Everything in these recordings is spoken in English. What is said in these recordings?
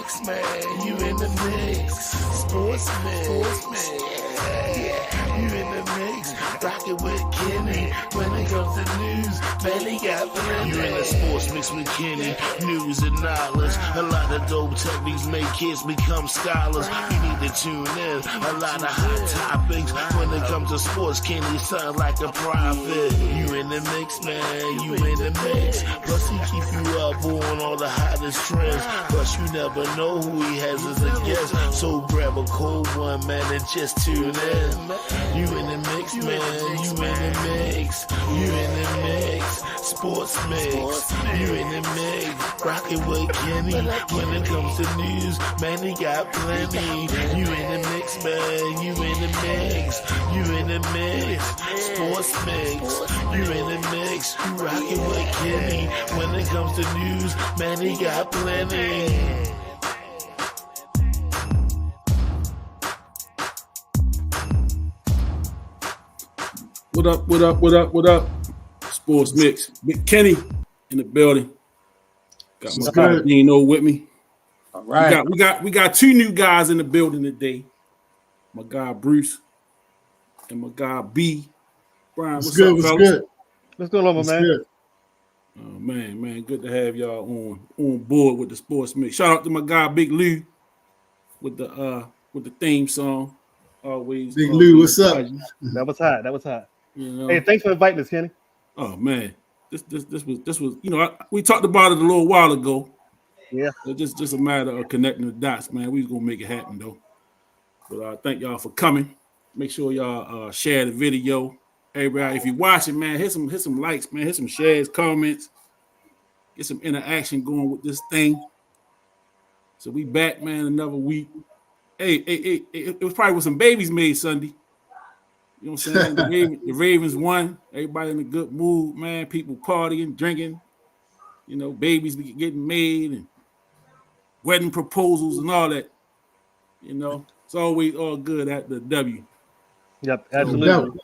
mix, man. You in the mix. Sports mix. Yeah. You in the mix. Rockin' with Kenny. When it comes to news, man, he got plenty. You in the sports mix with Kenny. News and knowledge. A lot of dope techniques make kids become scholars. You need to tune in. A lot of hot topics. When it comes to sports, Kenny sound like a prophet. You in the mix, man. You in the mix. Plus, he keep you up on all the hottest trends. Plus, you never know who he has as a guest. So grab a cold one, man, and just tune in. You in the mix, man. You in the mix. You in the mix. Sports mix. You in the mix. Rockin' with Kenny. When it comes to news, man, he got plenty. You in the mix, man. You in the mix. You in the mix. Sports mix. You in the mix. You rockin' with Kenny. When it comes to news, man, he got plenty. What up? Sports mix. Big Kenny in the building. Got my guy Dino with me. All right. We got two new guys in the building today. My guy Bruce and my guy B. Brian, what's up, fellas? Good? What's going on, my man? Good. Oh man, good to have y'all on board with the sports mix. Shout out to my guy Big Lou with the theme song. Always Big Lou, what's up? That was hot. You know? Hey, thanks for inviting us, Kenny. Oh man, this was we talked about it a little while ago. Yeah, it's just a matter of connecting the dots, man. We was gonna make it happen though. But thank y'all for coming. Make sure y'all share the video. Everybody, if you're watching, man, hit some likes, man. Hit some shares, comments. Get some interaction going with this thing. So we back, man. Another week. Hey, it was probably with some babies made Sunday. You know what I'm saying? The Ravens won. Everybody in a good mood, man. People partying, drinking. You know, babies getting made and wedding proposals and all that. You know, it's always all good at the W. Yep, absolutely.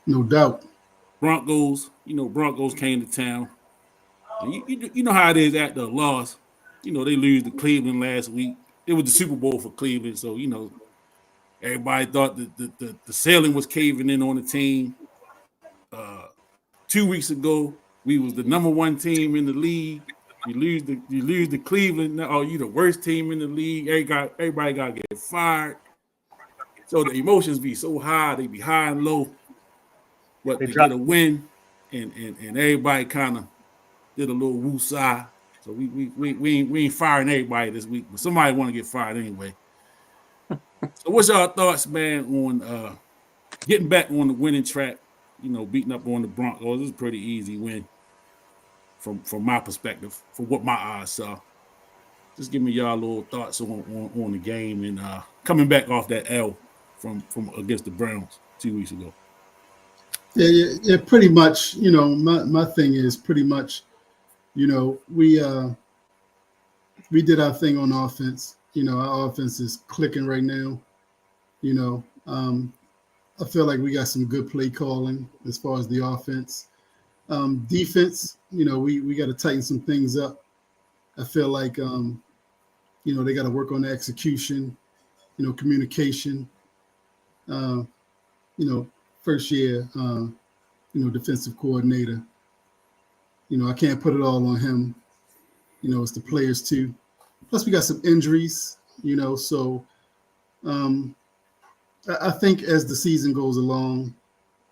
No doubt. Broncos came to town. And you know how it is at the loss. You know, they lose to Cleveland last week. It was the Super Bowl for Cleveland, so you know, everybody thought that the ceiling was caving in on the team. 2 weeks ago, we was the number one team in the league. You lose to Cleveland. Now, you the worst team in the league. Everybody got to get fired. So the emotions be so high, they be high and low. But they got a win, and everybody kind of did a little woo-sah. So we ain't firing everybody this week, but somebody want to get fired anyway. So what's y'all thoughts, man, on getting back on the winning track? You know, beating up on the Broncos. This is a pretty easy win from my perspective, from what my eyes saw. Just give me y'all little thoughts on the game and coming back off that L from against the Browns 2 weeks ago. Yeah, pretty much. You know, my thing is pretty much, you know, we did our thing on offense. You know, our offense is clicking right now. You know, I feel like we got some good play calling as far as the offense. Defense, you know, we got to tighten some things up. I feel like, you know, they got to work on the execution, you know, communication. You know, first year, you know, defensive coordinator. You know, I can't put it all on him. You know, it's the players too. Plus, we got some injuries, you know, so I think as the season goes along,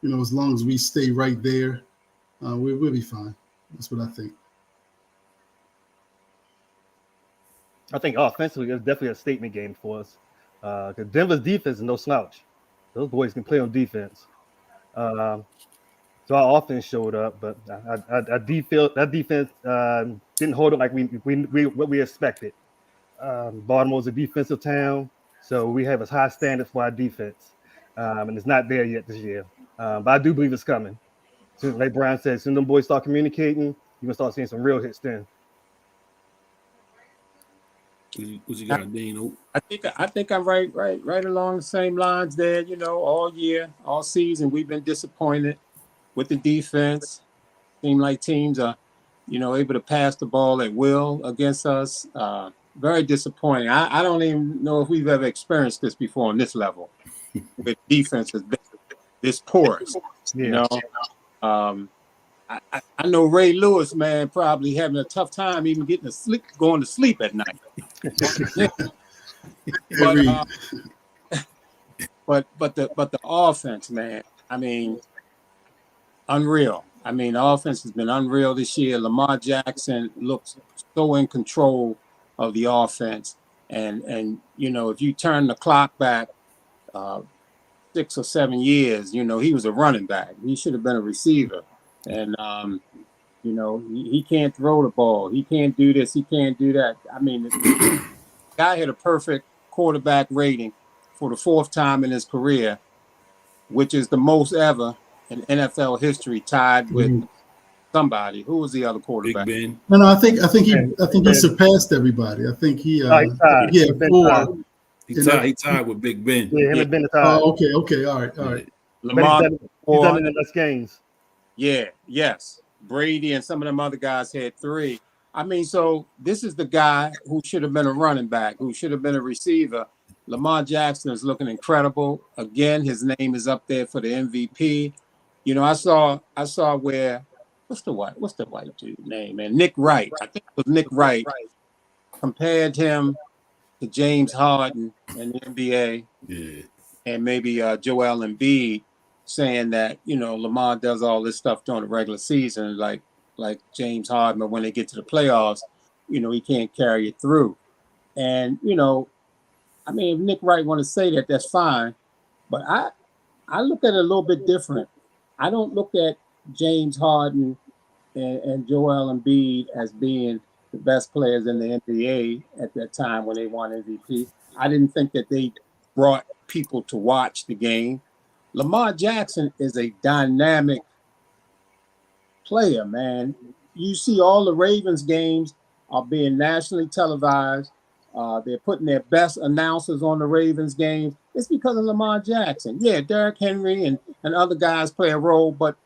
you know, as long as we stay right there, we'll be fine. That's what I think. I think offensively, it's definitely a statement game for us. Because Denver's defense is no slouch. Those boys can play on defense. So our offense showed up, but that defense didn't hold up like what we expected. Baltimore's a defensive town, so we have a high standard for our defense, and it's not there yet this year. But I do believe it's coming. So, like Brian said, as soon as them boys start communicating, you're gonna start seeing some real hits then. What you got, Dino? I think I'm right along the same lines there. You know, all year, all season, we've been disappointed with the defense. Seem like teams are, you know, able to pass the ball at will against us. very disappointing. I don't even know if we've ever experienced this before on this level, with defense has been this porous. Yeah. You know, I know Ray Lewis, man, probably having a tough time even going to sleep at night. But the offense, man, I mean, unreal. I mean, the offense has been unreal this year. Lamar Jackson looks so in control of the offense. And you know, if you turn the clock back 6 or 7 years, you know, he was a running back. He should have been a receiver. And you know, he can't throw the ball. He can't do this. He can't do that. I mean, the guy had a perfect quarterback rating for the 4th time in his career, which is the most ever in NFL history, tied with somebody. Who was the other quarterback? Big Ben. No, I think he surpassed everybody. I think he had 4. He tied with Big Ben. Yeah, him and Ben tied. Oh, okay, all right. Lamar, he's done in the best games. Yeah, yes. Brady and some of them other guys had 3. I mean, so this is the guy who should have been a running back, who should have been a receiver. Lamar Jackson is looking incredible. Again, his name is up there for the MVP. You know, I saw where what's the white dude's name, man? Nick Wright. I think it was Nick Wright compared him to James Harden in the NBA. Yeah. And maybe Joel Embiid, saying that, you know, Lamar does all this stuff during the regular season, like James Harden, but when they get to the playoffs, you know, he can't carry it through. And, you know, I mean, if Nick Wright want to say that, that's fine. But I look at it a little bit different. I don't look at James Harden and Joel Embiid as being the best players in the NBA at that time when they won MVP. I didn't think that they brought people to watch the game. Lamar Jackson is a dynamic player, man. You see all the Ravens games are being nationally televised. They're putting their best announcers on the Ravens games. It's because of Lamar Jackson. Yeah, Derrick Henry and other guys play a role, but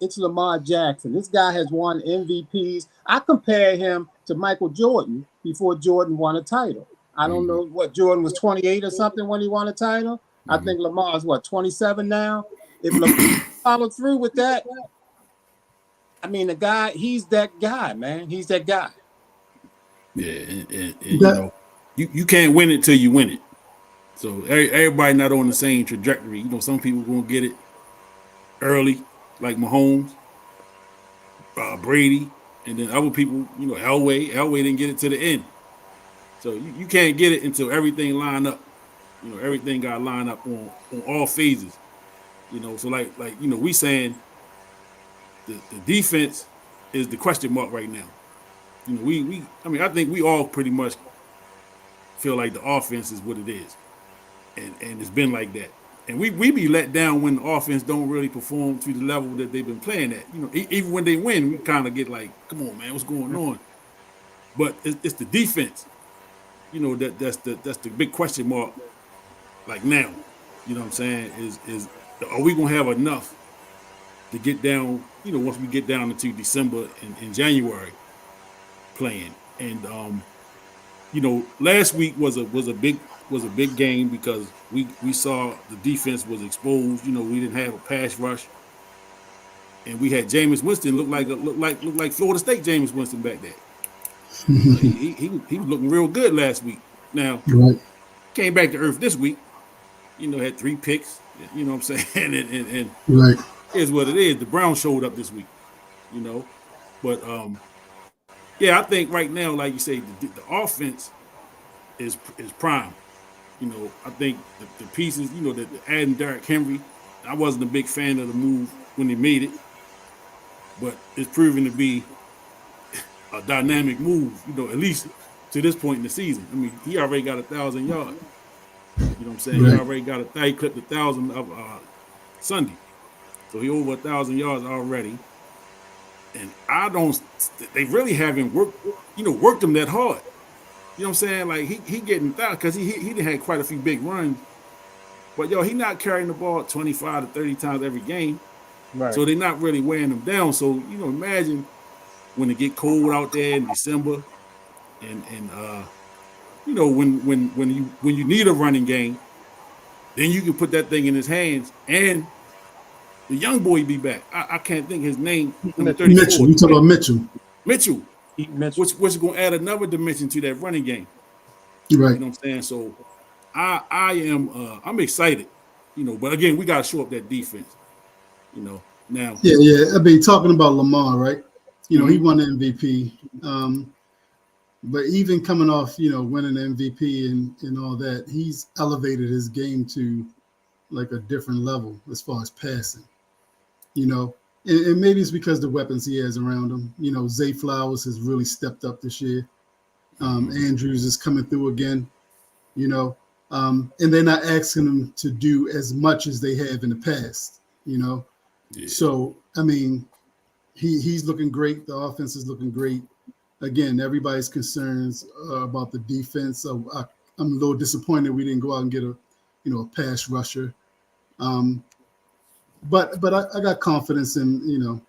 it's Lamar Jackson. This guy has won MVPs. I compare him to Michael Jordan before Jordan won a title. I don't know what Jordan was 28 or something when he won a title. I think Lamar is 27 now. If Lamar followed through with that, I mean, the guy, he's that guy, man. He's that guy. Yeah, and you know, you can't win it till you win it. So everybody not on the same trajectory. You know, some people gonna get it early, like Mahomes, Brady, and then other people, you know, Elway didn't get it to the end. So you can't get it until everything line up. You know, everything got to line up on all phases. You know, so like you know, we saying the defense is the question mark right now. You know, I mean, I think we all pretty much feel like the offense is what it is, and it's been like that. And we be let down when the offense don't really perform to the level that they've been playing at. You know, even when they win, we kind of get like, come on, man, what's going on? But it's the defense. You know, that's the big question mark. Like now, you know what I'm saying? Is are we gonna have enough to get down? You know, once we get down into December and January playing, and you know, last week was a big game because we saw the defense was exposed. You know, we didn't have a pass rush, and we had Jameis Winston look like Florida State Jameis Winston back there. he was looking real good last week. Now came back to earth this week. You know, had 3 picks. You know what I'm saying? And here's what it is. The Browns showed up this week. You know, but yeah, I think right now, like you say, the offense is prime. You know, I think the pieces. You know, that adding Derrick Henry. I wasn't a big fan of the move when they made it, but it's proven to be a dynamic move. You know, at least to this point in the season. I mean, he already got 1,000 yards. You know what I'm saying? He already he clipped 1,000 of Sunday. So he over 1,000 yards already. And they really haven't worked him that hard. You know what I'm saying? Like he getting that because he done had quite a few big runs. But he not carrying the ball 25 to 30 times every game. Right. So they're not really wearing him down. So, you know, imagine when it get cold out there in December and when you need a running game, then you can put that thing in his hands, and the young boy be back. I can't think his name. Number 34. Mitchell. You talk about Mitchell. Mitchell, Mitchell. which is going to add another dimension to that running game. Right. You know what I'm saying? So I'm excited. But again, we got to show up that defense. Now. Yeah. I mean, talking about Lamar, right? He won the MVP. But even coming off, winning the MVP and all that, he's elevated his game to like a different level as far as passing. And maybe it's because the weapons he has around him. Zay Flowers has really stepped up this year. Andrews is coming through again. And they're not asking him to do as much as they have in the past. Yeah. So I mean, he's looking great. The offense is looking great. Again, everybody's concerns about the defense. So I'm a little disappointed we didn't go out and get a pass rusher. But I got confidence in him,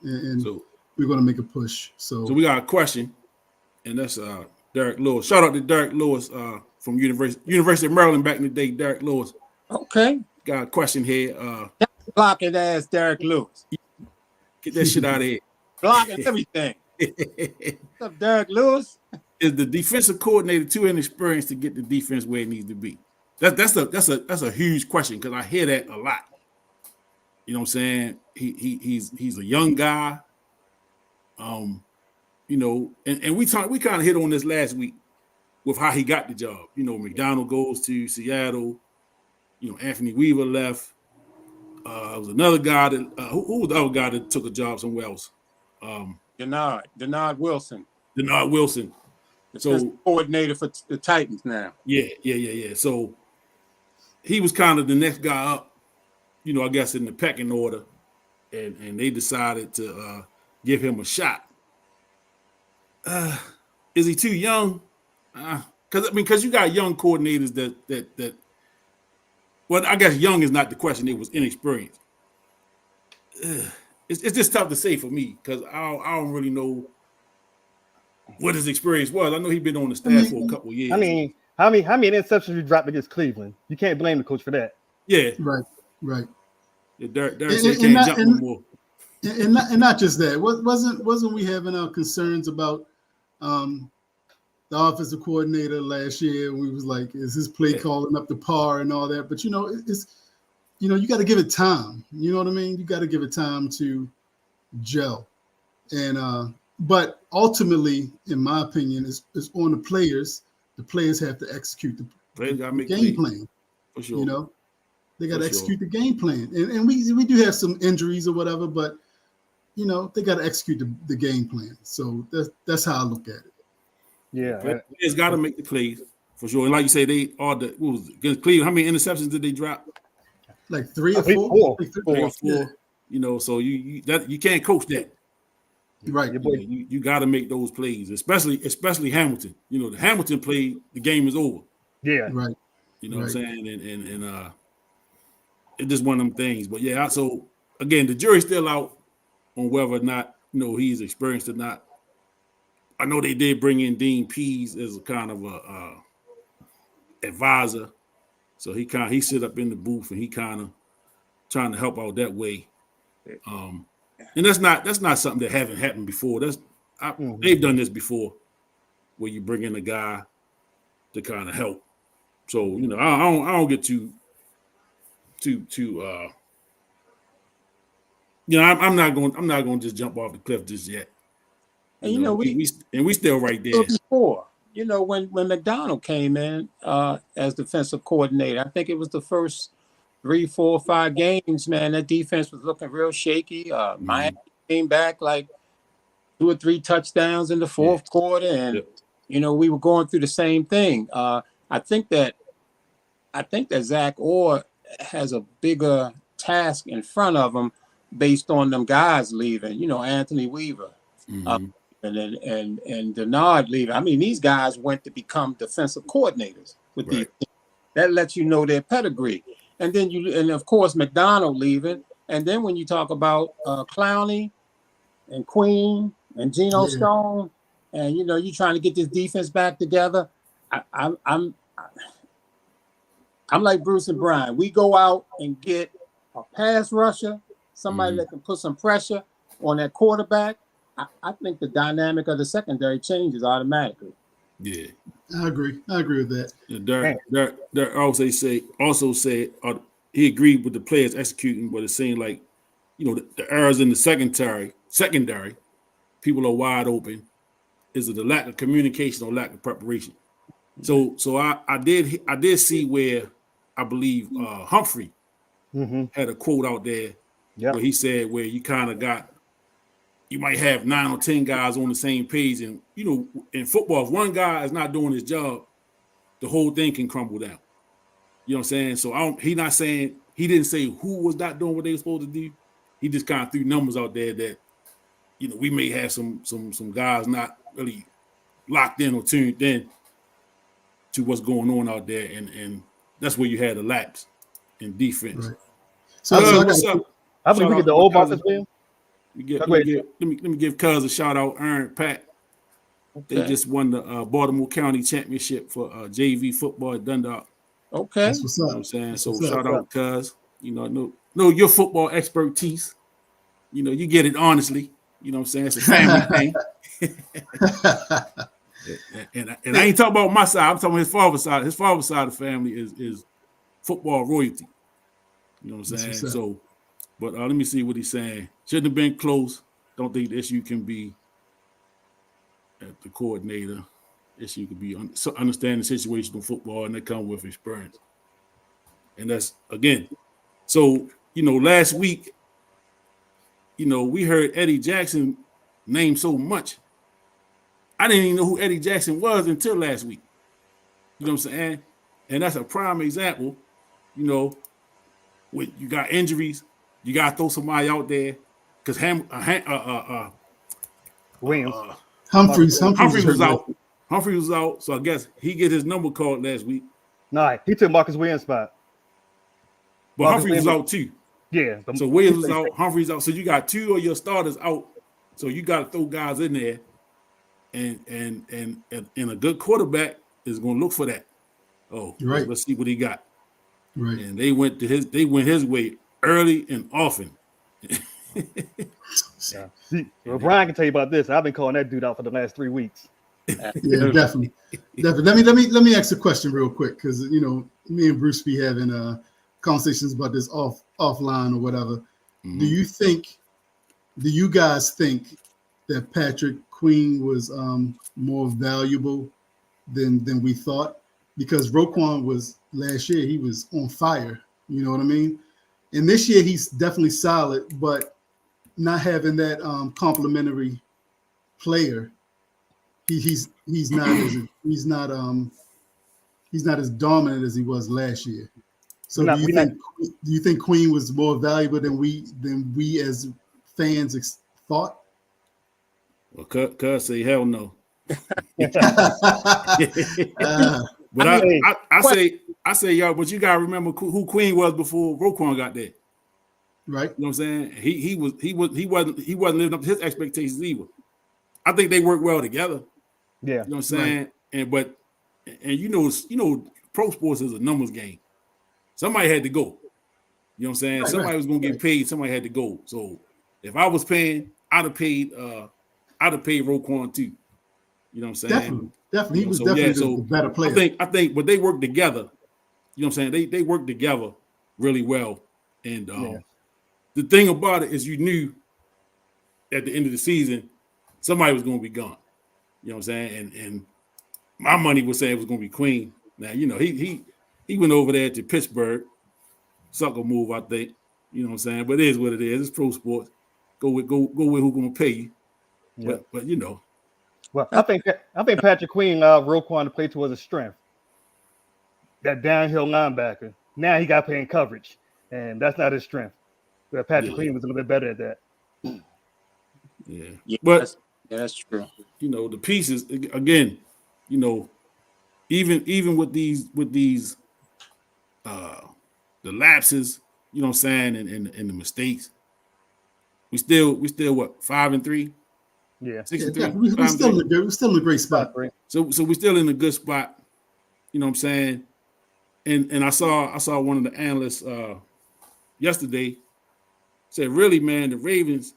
and So we're going to make a push. So we got a question, and that's Derek Lewis. Shout out to Derek Lewis from University of Maryland back in the day. Derek Lewis. Okay. Got a question here. Blocking ass Derek Lewis. Get that shit out of here. Blocking everything. What's up, Derek Lewis? Is the defensive coordinator too inexperienced to get the defense where it needs to be? That's a huge question because I hear that a lot. You know what I'm saying? He's a young guy. And we kind of hit on this last week with how he got the job. McDonald goes to Seattle. Anthony Weaver left. There was another guy that who was the other guy that took a job somewhere else? Denard Wilson. Denard Wilson. So coordinator for the Titans now. Yeah. So he was kind of the next guy up, I guess in the pecking order, and they decided to give him a shot. Is he too young? Because you got young coordinators that. Well, I guess young is not the question. It was inexperienced. It's just tough to say for me because I don't really know what his experience was. I know he's been on the staff for a couple of years. I mean, how many interceptions you dropped against Cleveland? You can't blame the coach for that. Yeah. Right. Yeah, Derek said he can't jump no more. And not just that. Wasn't we having our concerns about the offensive coordinator last year? We was like, is his play calling up to par and all that? But it's you got to give it time. You know what I mean? You got to give it time to gel. And but ultimately, in my opinion, it's on the players. The players have to execute the game plan. For sure. They got to execute the game plan. And we do have some injuries or whatever, but they got to execute the game plan. So that's how I look at it. Yeah, players got to make the plays for sure. And like you say, they are against Cleveland. How many interceptions did they drop? Like 3 or 4. 3 or 4. Yeah. So you can't coach that. Right. You got to make those plays, especially Hamilton. The Hamilton play, the game is over. Yeah. Right. You know what I'm saying? And it's just one of them things. But yeah, so again, the jury's still out on whether or not he's experienced or not. I know they did bring in Dean Pease as a kind of a advisor, so he sit up in the booth and he kind of trying to help out that way. And that's not something that haven't happened before. They've done this before, where you bring in a guy to kind of help. So I don't get too. I'm not going to just jump off the cliff just yet. And we still right there. Before, when McDonald came in as defensive coordinator, I think it was the first 3, 4, 5 games, man, that defense was looking real shaky. Miami came back like 2 or 3 touchdowns in the fourth quarter, and we were going through the same thing. I think that Zach Orr has a bigger task in front of him based on them guys leaving. Anthony Weaver. And Denard leaving. I mean, these guys went to become defensive coordinators with these. That lets you know their pedigree. And then and of course McDonald leaving. And then when you talk about Clowney and Queen and Geno Stone, and you know you're trying to get this defense back together. I'm like Bruce and Brian. We go out and get a pass rusher, somebody that can put some pressure on that quarterback. I think the dynamic of the secondary changes automatically. Yeah, I agree with that. Derek also said he agreed with the players executing, but it seemed like the errors in the secondary, people are wide open. Is it the lack of communication or lack of preparation? So I did see where I believe Humphrey had a quote out there where he said where you might have 9 or 10 guys on the same page, and in football, if one guy is not doing his job, the whole thing can crumble down. You know what I'm saying? So he didn't say who was not doing what they were supposed to do. He just kind of threw numbers out there that we may have some guys not really locked in or tuned in to what's going on out there, and that's where you had a lapse in defense. Right. So what's up? I believe we get the old Marcus Williams. Let me give Cuz a shout out. Aaron Pat. Okay. They just won the Baltimore County Championship for JV football at Dundalk. Okay. That's what's up. You know what I'm saying? So shout out, Cuz. Know your football expertise. You get it honestly. You know what I'm saying? It's a family thing. and I ain't talking about my side. I'm talking about his father's side. His father's side of the family is football royalty. You know what I'm saying? So, but let me see what he's saying. Shouldn't have been close. Don't think the issue can be at the coordinator. Issue could be understanding situational football, and that comes with experience. And that's again. So last week, we heard Eddie Jackson name so much. I didn't even know who Eddie Jackson was until last week. You know what I'm saying? And that's a prime example. When you got injuries, you got to throw somebody out there because Williams. Humphreys was out. Humphrey was out, so I guess he get his number called last week. No, he took Marcus Williams' spot. But Humphrey was out too. Yeah. So Williams was out, Humphrey's out. So you got 2 of your starters out. So you got to throw guys in there, and a good quarterback is going to look for that. Oh, right. Let's see what he got. Right. And they went his way early and often. Yeah. Well, Brian can tell you about this. I've been calling that dude out for the last 3 weeks. Yeah, definitely. Let me ask a question real quick, because me and Bruce be having conversations about this offline or whatever. Mm-hmm. Do you guys think that Patrick Queen was more valuable than we thought? Because Roquan was last year, he was on fire. You know what I mean? And this year he's definitely solid, but not having that complementary player, he's not as dominant as he was last year. So do you think Queen was more valuable than we as fans thought? Well, Cuz say hell no. But I say y'all, but you gotta remember who Queen was before Roquan got there. Right. You know what I'm saying? He wasn't living up to his expectations either. I think they work well together. Yeah. You know what I'm saying? Right. And pro sports is a numbers game. Somebody had to go. You know what I'm saying? Right, somebody was gonna get paid, somebody had to go. So if I was paying, I'd have paid Roquan too. You know what I'm saying? Definitely. He was definitely the better player. I think, but they work together. You know what I'm saying? They work together really well. And the thing about it is you knew at the end of the season, somebody was going to be gone. You know what I'm saying? And my money would say it was going to be Queen. Now, he went over there to Pittsburgh. Sucker move, I think. You know what I'm saying? But it is what it is. It's pro sports. Go with who's going to pay you. Yeah. But Well, I think Patrick Queen allowed Roquan to play towards his strength. That downhill linebacker. Now he got playing coverage, and that's not his strength. But Patrick Queen was a little bit better at that. Yeah. But that's true. The pieces again. Even with these the lapses. You know what I'm saying, and the mistakes. We still what 5-3. Yeah. 6 and 3. Definitely. We're still in a great spot. So we're still in a good spot. You know what I'm saying? And I saw one of the analysts yesterday said, really, man, the Ravens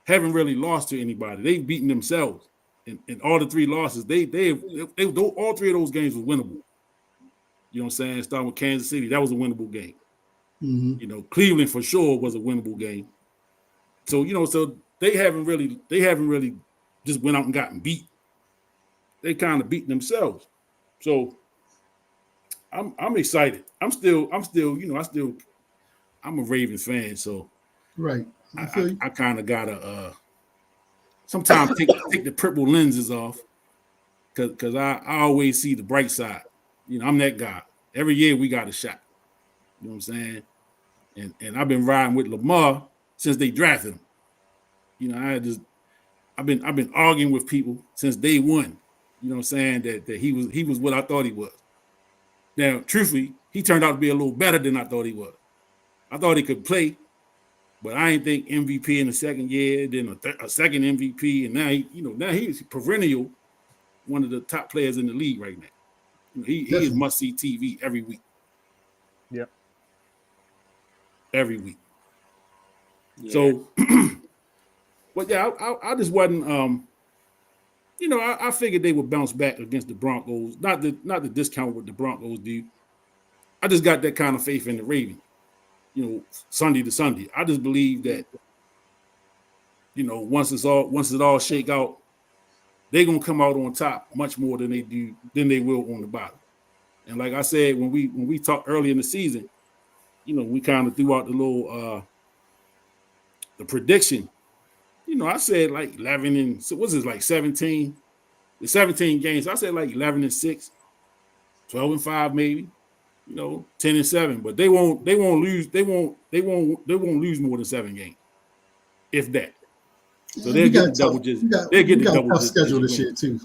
haven't really lost to anybody. They've beaten themselves. And all the 3 losses, they all 3 of those games were winnable. You know what I'm saying? Starting with Kansas City, that was a winnable game. Mm-hmm. You know, Cleveland for sure was a winnable game. So, you know, so they haven't really just went out and gotten beat. They kind of beat themselves. So I'm excited. I'm a Ravens fan, so Right. I feel you. I kind of gotta sometimes take the purple lenses off because I always see the bright side. You know, I'm that guy. Every year we got a shot. You know what I'm saying? And I've been riding with Lamar since they drafted him. You know, I've been arguing with people since day one. You know what I'm saying? That he was what I thought he was. Now, truthfully, he turned out to be a little better than I thought he was. I thought he could play, but I didn't think MVP in the second year, then a second MVP, and now he's perennial one of the top players in the league right now. You know, he is must see TV every week. Yep. Every week. Yeah. So, but yeah, I just wasn't. You know, I figured they would bounce back against the Broncos. Not to discount what the Broncos do. I just got that kind of faith in the Ravens. You know, Sunday to Sunday. I just believe that, you know, once it all shake out, they're gonna come out on top much more than they will on the bottom. And like I said, when we talked early in the season, you know, we kind of threw out the little the prediction. You know, I said like 11 and so what's this, like 17? The 17 games, I said like 11-6, 12-5 maybe. You know, 10-7, but they won't lose more than 7 games, if that. So they'll get the double digits. They'll get the double digits. Tough schedule this year too.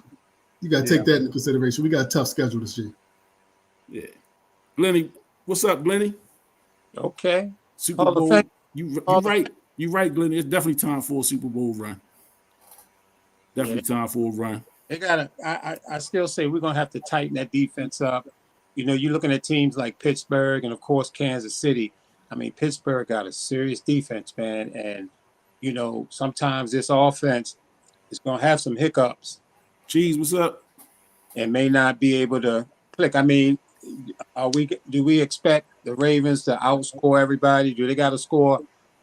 You got to take that into consideration. We got a tough schedule this year. Yeah, Glenny, what's up, Glenny? Okay. Super Bowl. You right. You right, Glenny. It's definitely time for a Super Bowl run. Definitely time for a run. They gotta. I still say we're gonna have to tighten that defense up. You know, you're looking at teams like Pittsburgh and of course Kansas City. I mean, Pittsburgh got a serious defense, man, and you know sometimes this offense is gonna have some hiccups. Cheese, what's up? And may not be able to click. I mean, do we expect the Ravens to outscore everybody? Do they got to score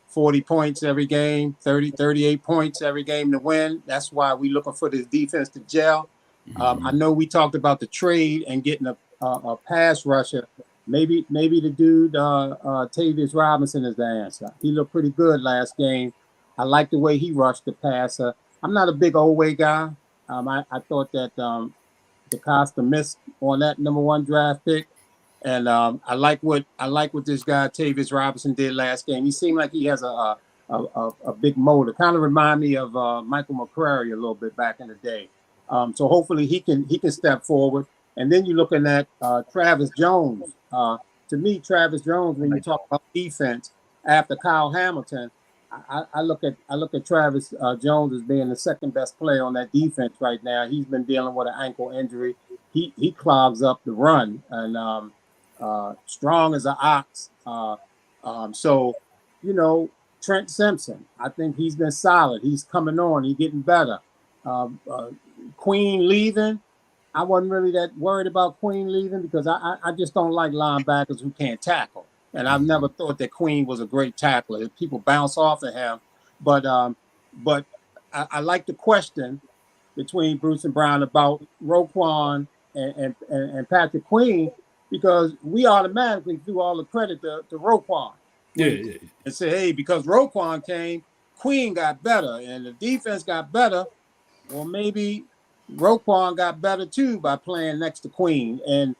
40 points every game, 30, 38 points every game to win? That's why we're looking for this defense to gel. I know we talked about the trade and getting a pass rusher. Maybe the dude, Tavius Robinson is the answer. He looked pretty good last game. I like the way he rushed the passer. I'm not a big Oweh guy. I thought that DeCosta missed on that number 1 draft pick. And I like what this guy Tavius Robinson did last game. He seemed like he has a big motor. Kind of remind me of Michael McCrary a little bit back in the day. So hopefully he can step forward. And then you're looking at Travis Jones. To me, Travis Jones, when you talk about defense after Kyle Hamilton, I look at Travis Jones as being the second best player on that defense right now. He's been dealing with an ankle injury. He clogs up the run and strong as an ox. So, you know, Trent Simpson, I think he's been solid. He's coming on. He's getting better. Queen leaving. I wasn't really that worried about Queen leaving because I just don't like linebackers who can't tackle. And I've never thought that Queen was a great tackler. People bounce off of him. But I like the question between Bruce and Brown about Roquan and Patrick Queen, because we automatically threw all the credit to Roquan. Yeah. And say, hey, because Roquan came, Queen got better and the defense got better. Well, maybe Roquan got better too by playing next to Queen. And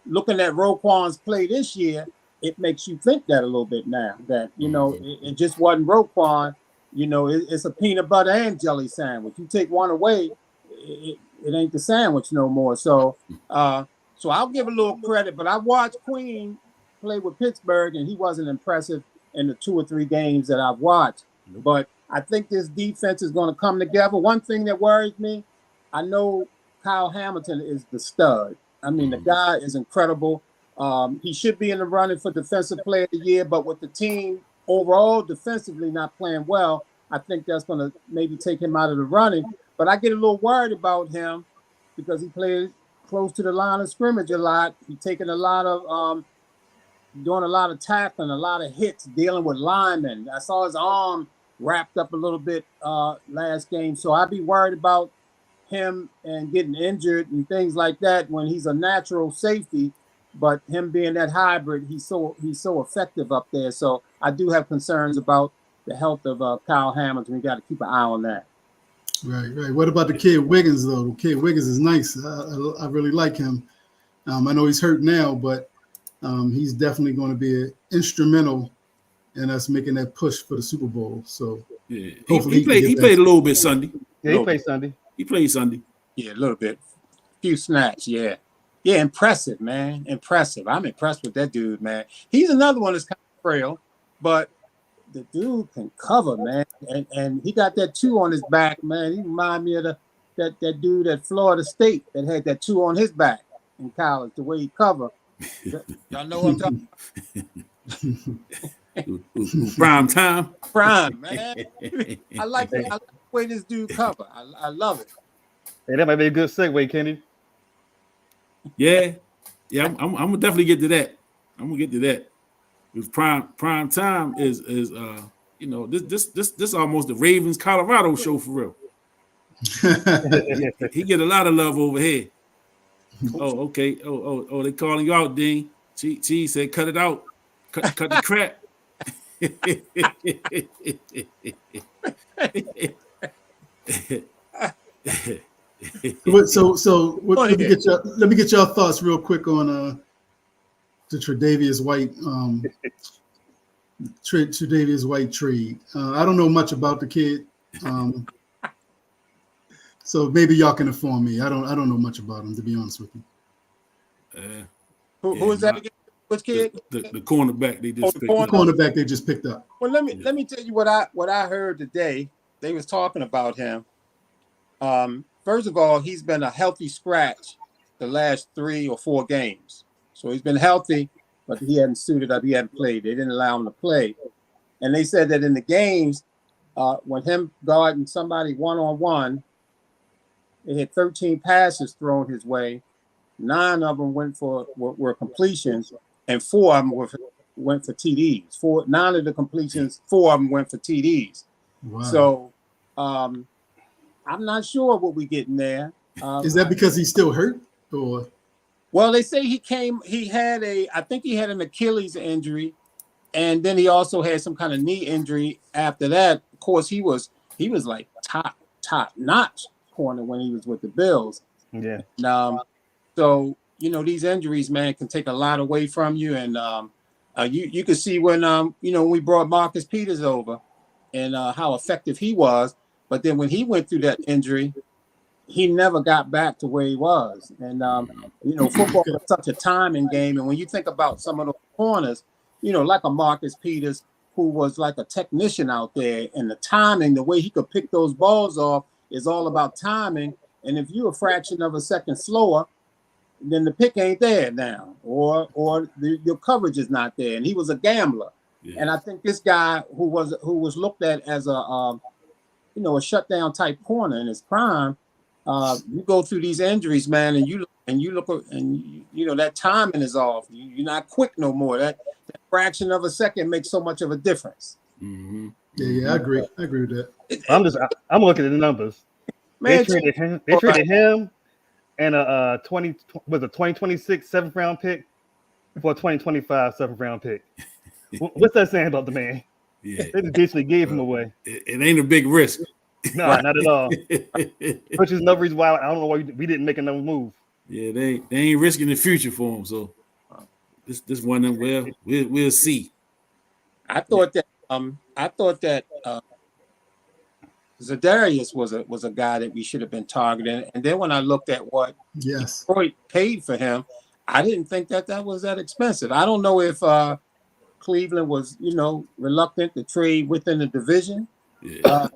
looking at Roquan's play this year, it makes you think that a little bit now, that, you know, it just wasn't Roquan. You know, it's a peanut butter and jelly sandwich. You take one away, it ain't the sandwich no more. So I'll give a little credit, but I watched Queen play with Pittsburgh, and he wasn't impressive in the 2 or 3 games that I've watched. But I think this defense is going to come together. One thing that worries me, I know Kyle Hamilton is the stud. I mean, the guy is incredible. He should be in the running for Defensive Player of the Year, but with the team overall defensively not playing well, I think that's going to maybe take him out of the running. But I get a little worried about him because he plays close to the line of scrimmage a lot. He's taking a lot of doing a lot of tackling, a lot of hits, dealing with linemen. I saw his arm wrapped up a little bit last game. So I'd be worried about him and getting injured and things like that when he's a natural safety. But him being that hybrid, he's so effective up there. So I do have concerns about the health of Kyle Hamilton. We got to keep an eye on that. Right. What about the kid Wiggins, though? Kid Wiggins is nice. I really like him. I know he's hurt now, but he's definitely going to be instrumental in us making that push for the Super Bowl. So yeah, hopefully he played a little bit Sunday. Yeah, he played Sunday. He played Sunday. Yeah, a little bit. Few snaps, yeah. Yeah, impressive, man. Impressive. I'm impressed with that dude, man. He's another one that's kind of frail, but the dude can cover, man. And he got that 2 on his back, man. He remind me of that dude at Florida State that had that 2 on his back in college, the way he covered. Y'all know what I'm talking about? Prime time. Prime, man. I like the way this dude cover. I love it. Hey, that might be a good segue, Kenny. Yeah. I'm gonna definitely get to that. I'm gonna get to that. Because prime time is this almost the Ravens Colorado show for real. He get a lot of love over here. Oh, okay. Oh, they calling you out, Dean. She said, cut it out. Cut the crap. Let me get your thoughts real quick on the Tre'Davious White trade. I don't know much about the kid, so maybe y'all can inform me. I don't know much about him, to be honest with you. Who is that again? Which kid? The cornerback they just picked up. Cornerback they just picked up. Well, let me tell you what I heard today. They was talking about him. First of all, he's been a healthy scratch the last 3 or 4 games. So he's been healthy, but he hadn't suited up. He hadn't played. They didn't allow him to play. And they said that in the games, when him guarding somebody one-on-one, they had 13 passes thrown his way. 9 of them were completions, and 4 of them went for TDs. 9 of the completions, 4 of them went for TDs. Wow. So I'm not sure what we getting there. Is that because he's still hurt, or? Well, they say I think he had an Achilles injury, and then he also had some kind of knee injury after that. Of course, he was like top notch corner when he was with the Bills. Yeah. And, so these injuries, man, can take a lot away from you, and you could see when we brought Marcus Peters over, and how effective he was. But then when he went through that injury, he never got back to where he was. And, football is such a timing game. And when you think about some of those corners, like a Marcus Peters, who was like a technician out there, and the timing, the way he could pick those balls off is all about timing. And if you're a fraction of a second slower, then the pick ain't there now, or your coverage is not there. And he was a gambler. Yeah. And I think this guy who was looked at as a shutdown type corner in his prime, you go through these injuries, man, and you look that timing is off. You're not quick no more. That fraction of a second makes so much of a difference. Mm-hmm. Yeah, I agree with that. I'm looking at the numbers. Man, they traded him and a 2026 7th round pick for a 2025 7th round pick. What's that saying about the man? Yeah. They just basically gave him away. It ain't a big risk. No, not at all. Which is another reason why I don't know why we didn't make another move. Yeah, they ain't risking the future for him. So this one of them, we'll see. I thought that Zadarius was a guy that we should have been targeting. And then when I looked at what Detroit paid for him, I didn't think that was that expensive. I don't know if Cleveland was, reluctant to trade within the division, Yeah.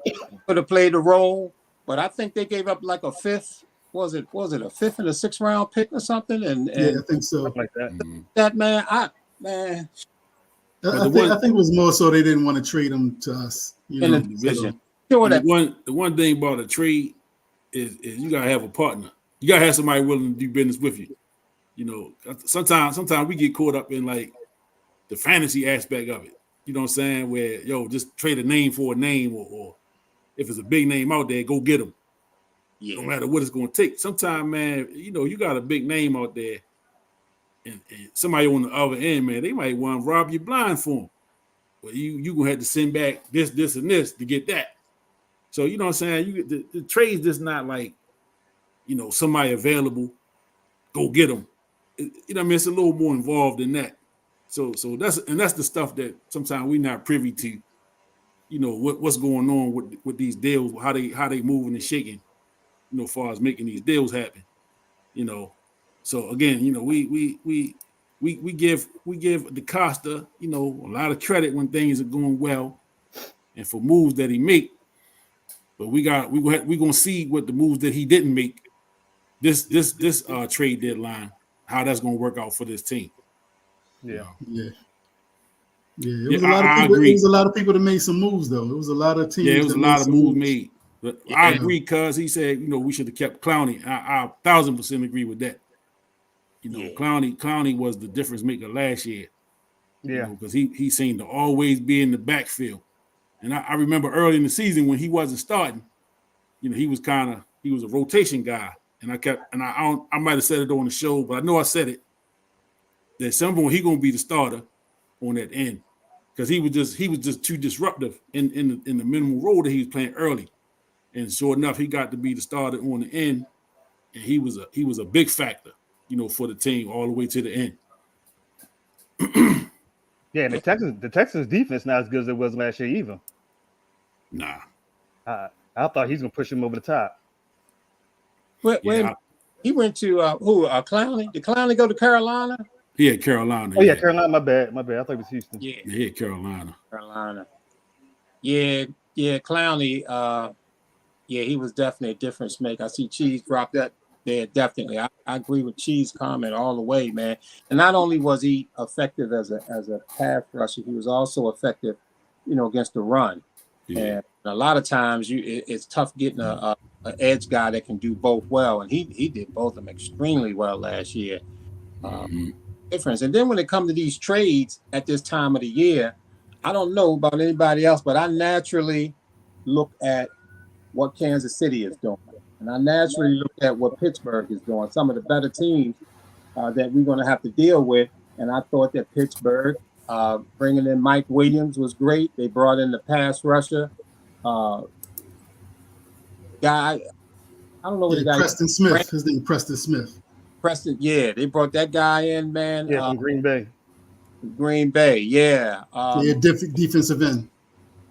Could have played a role, but I think they gave up like a fifth. Was it a fifth and a sixth round pick or something? And Yeah, I think so. Something like that. that man, I think it was more so they didn't want to trade him to us. in the division. So, Sure, And that the one thing about a trade is you gotta have a partner. You gotta have somebody willing to do business with you. You know, sometimes we get caught up in like the fantasy aspect of it. You know what I'm saying? Where just trade a name for a name, or if it's a big name out there, go get them. yeah. No matter what it's going to take. Sometimes, man, you got a big name out there, and somebody on the other end, man, they might want to rob you blind for them. But you gonna have to send back this, and this to get that. So you know what I'm saying? The trade's just not like somebody available, go get them. You know what I mean? It's a little more involved than that. So that's the stuff that sometimes we're not privy to. What's going on with these deals, how they moving and shaking. As far as making these deals happen. So again, we give DeCosta, a lot of credit when things are going well, and for moves that he make. But we're gonna see what the moves that he didn't make this trade deadline, how that's gonna work out for this team. Yeah. Yeah. It was a lot of people. It was a lot of people that made some moves, though. It was a lot of teams. Yeah, it was a lot of moves made. But I Yeah. agree, cuz he said, we should have kept Clowney. I 1,000% agree with that. Yeah. Clowney was the difference maker last year. Yeah. Because he seemed to always be in the backfield. And I remember early in the season when he wasn't starting, he was a rotation guy. And I might have said it on the show, but I know I said it. That some point he gonna be the starter on that end. Because he was just too disruptive in the minimal role that he was playing early. And sure enough, he got to be the starter on the end, and he was a big factor, for the team all the way to the end. Yeah, and the Texans defense not as good as it was last year either. Nah. I thought he's gonna push him over the top. When he went to Clowney? Did Clowney go to Carolina? He had Carolina. Oh yeah, Carolina. My bad. I thought it was Houston. Yeah, he had Carolina. Yeah, Clowney. He was definitely a difference maker. I see Cheese drop that there. Definitely, I agree with Cheese comment all the way, man. And not only was he effective as a pass rusher, he was also effective, against the run. Yeah. And a lot of times, it's tough getting an edge guy that can do both well, and he did both of them extremely well last year. Difference. And then when it comes to these trades at this time of the year, I don't know about anybody else, but I naturally look at what Kansas City is doing. And I naturally look at what Pittsburgh is doing, some of the better teams that we're going to have to deal with. And I thought that Pittsburgh, bringing in Mike Williams was great. They brought in the pass rusher guy. I don't know what the guy Preston Smith. His name Preston Smith. Preston, yeah. They brought that guy in, man. Yeah, from Green Bay. Green Bay, yeah. Defensive end.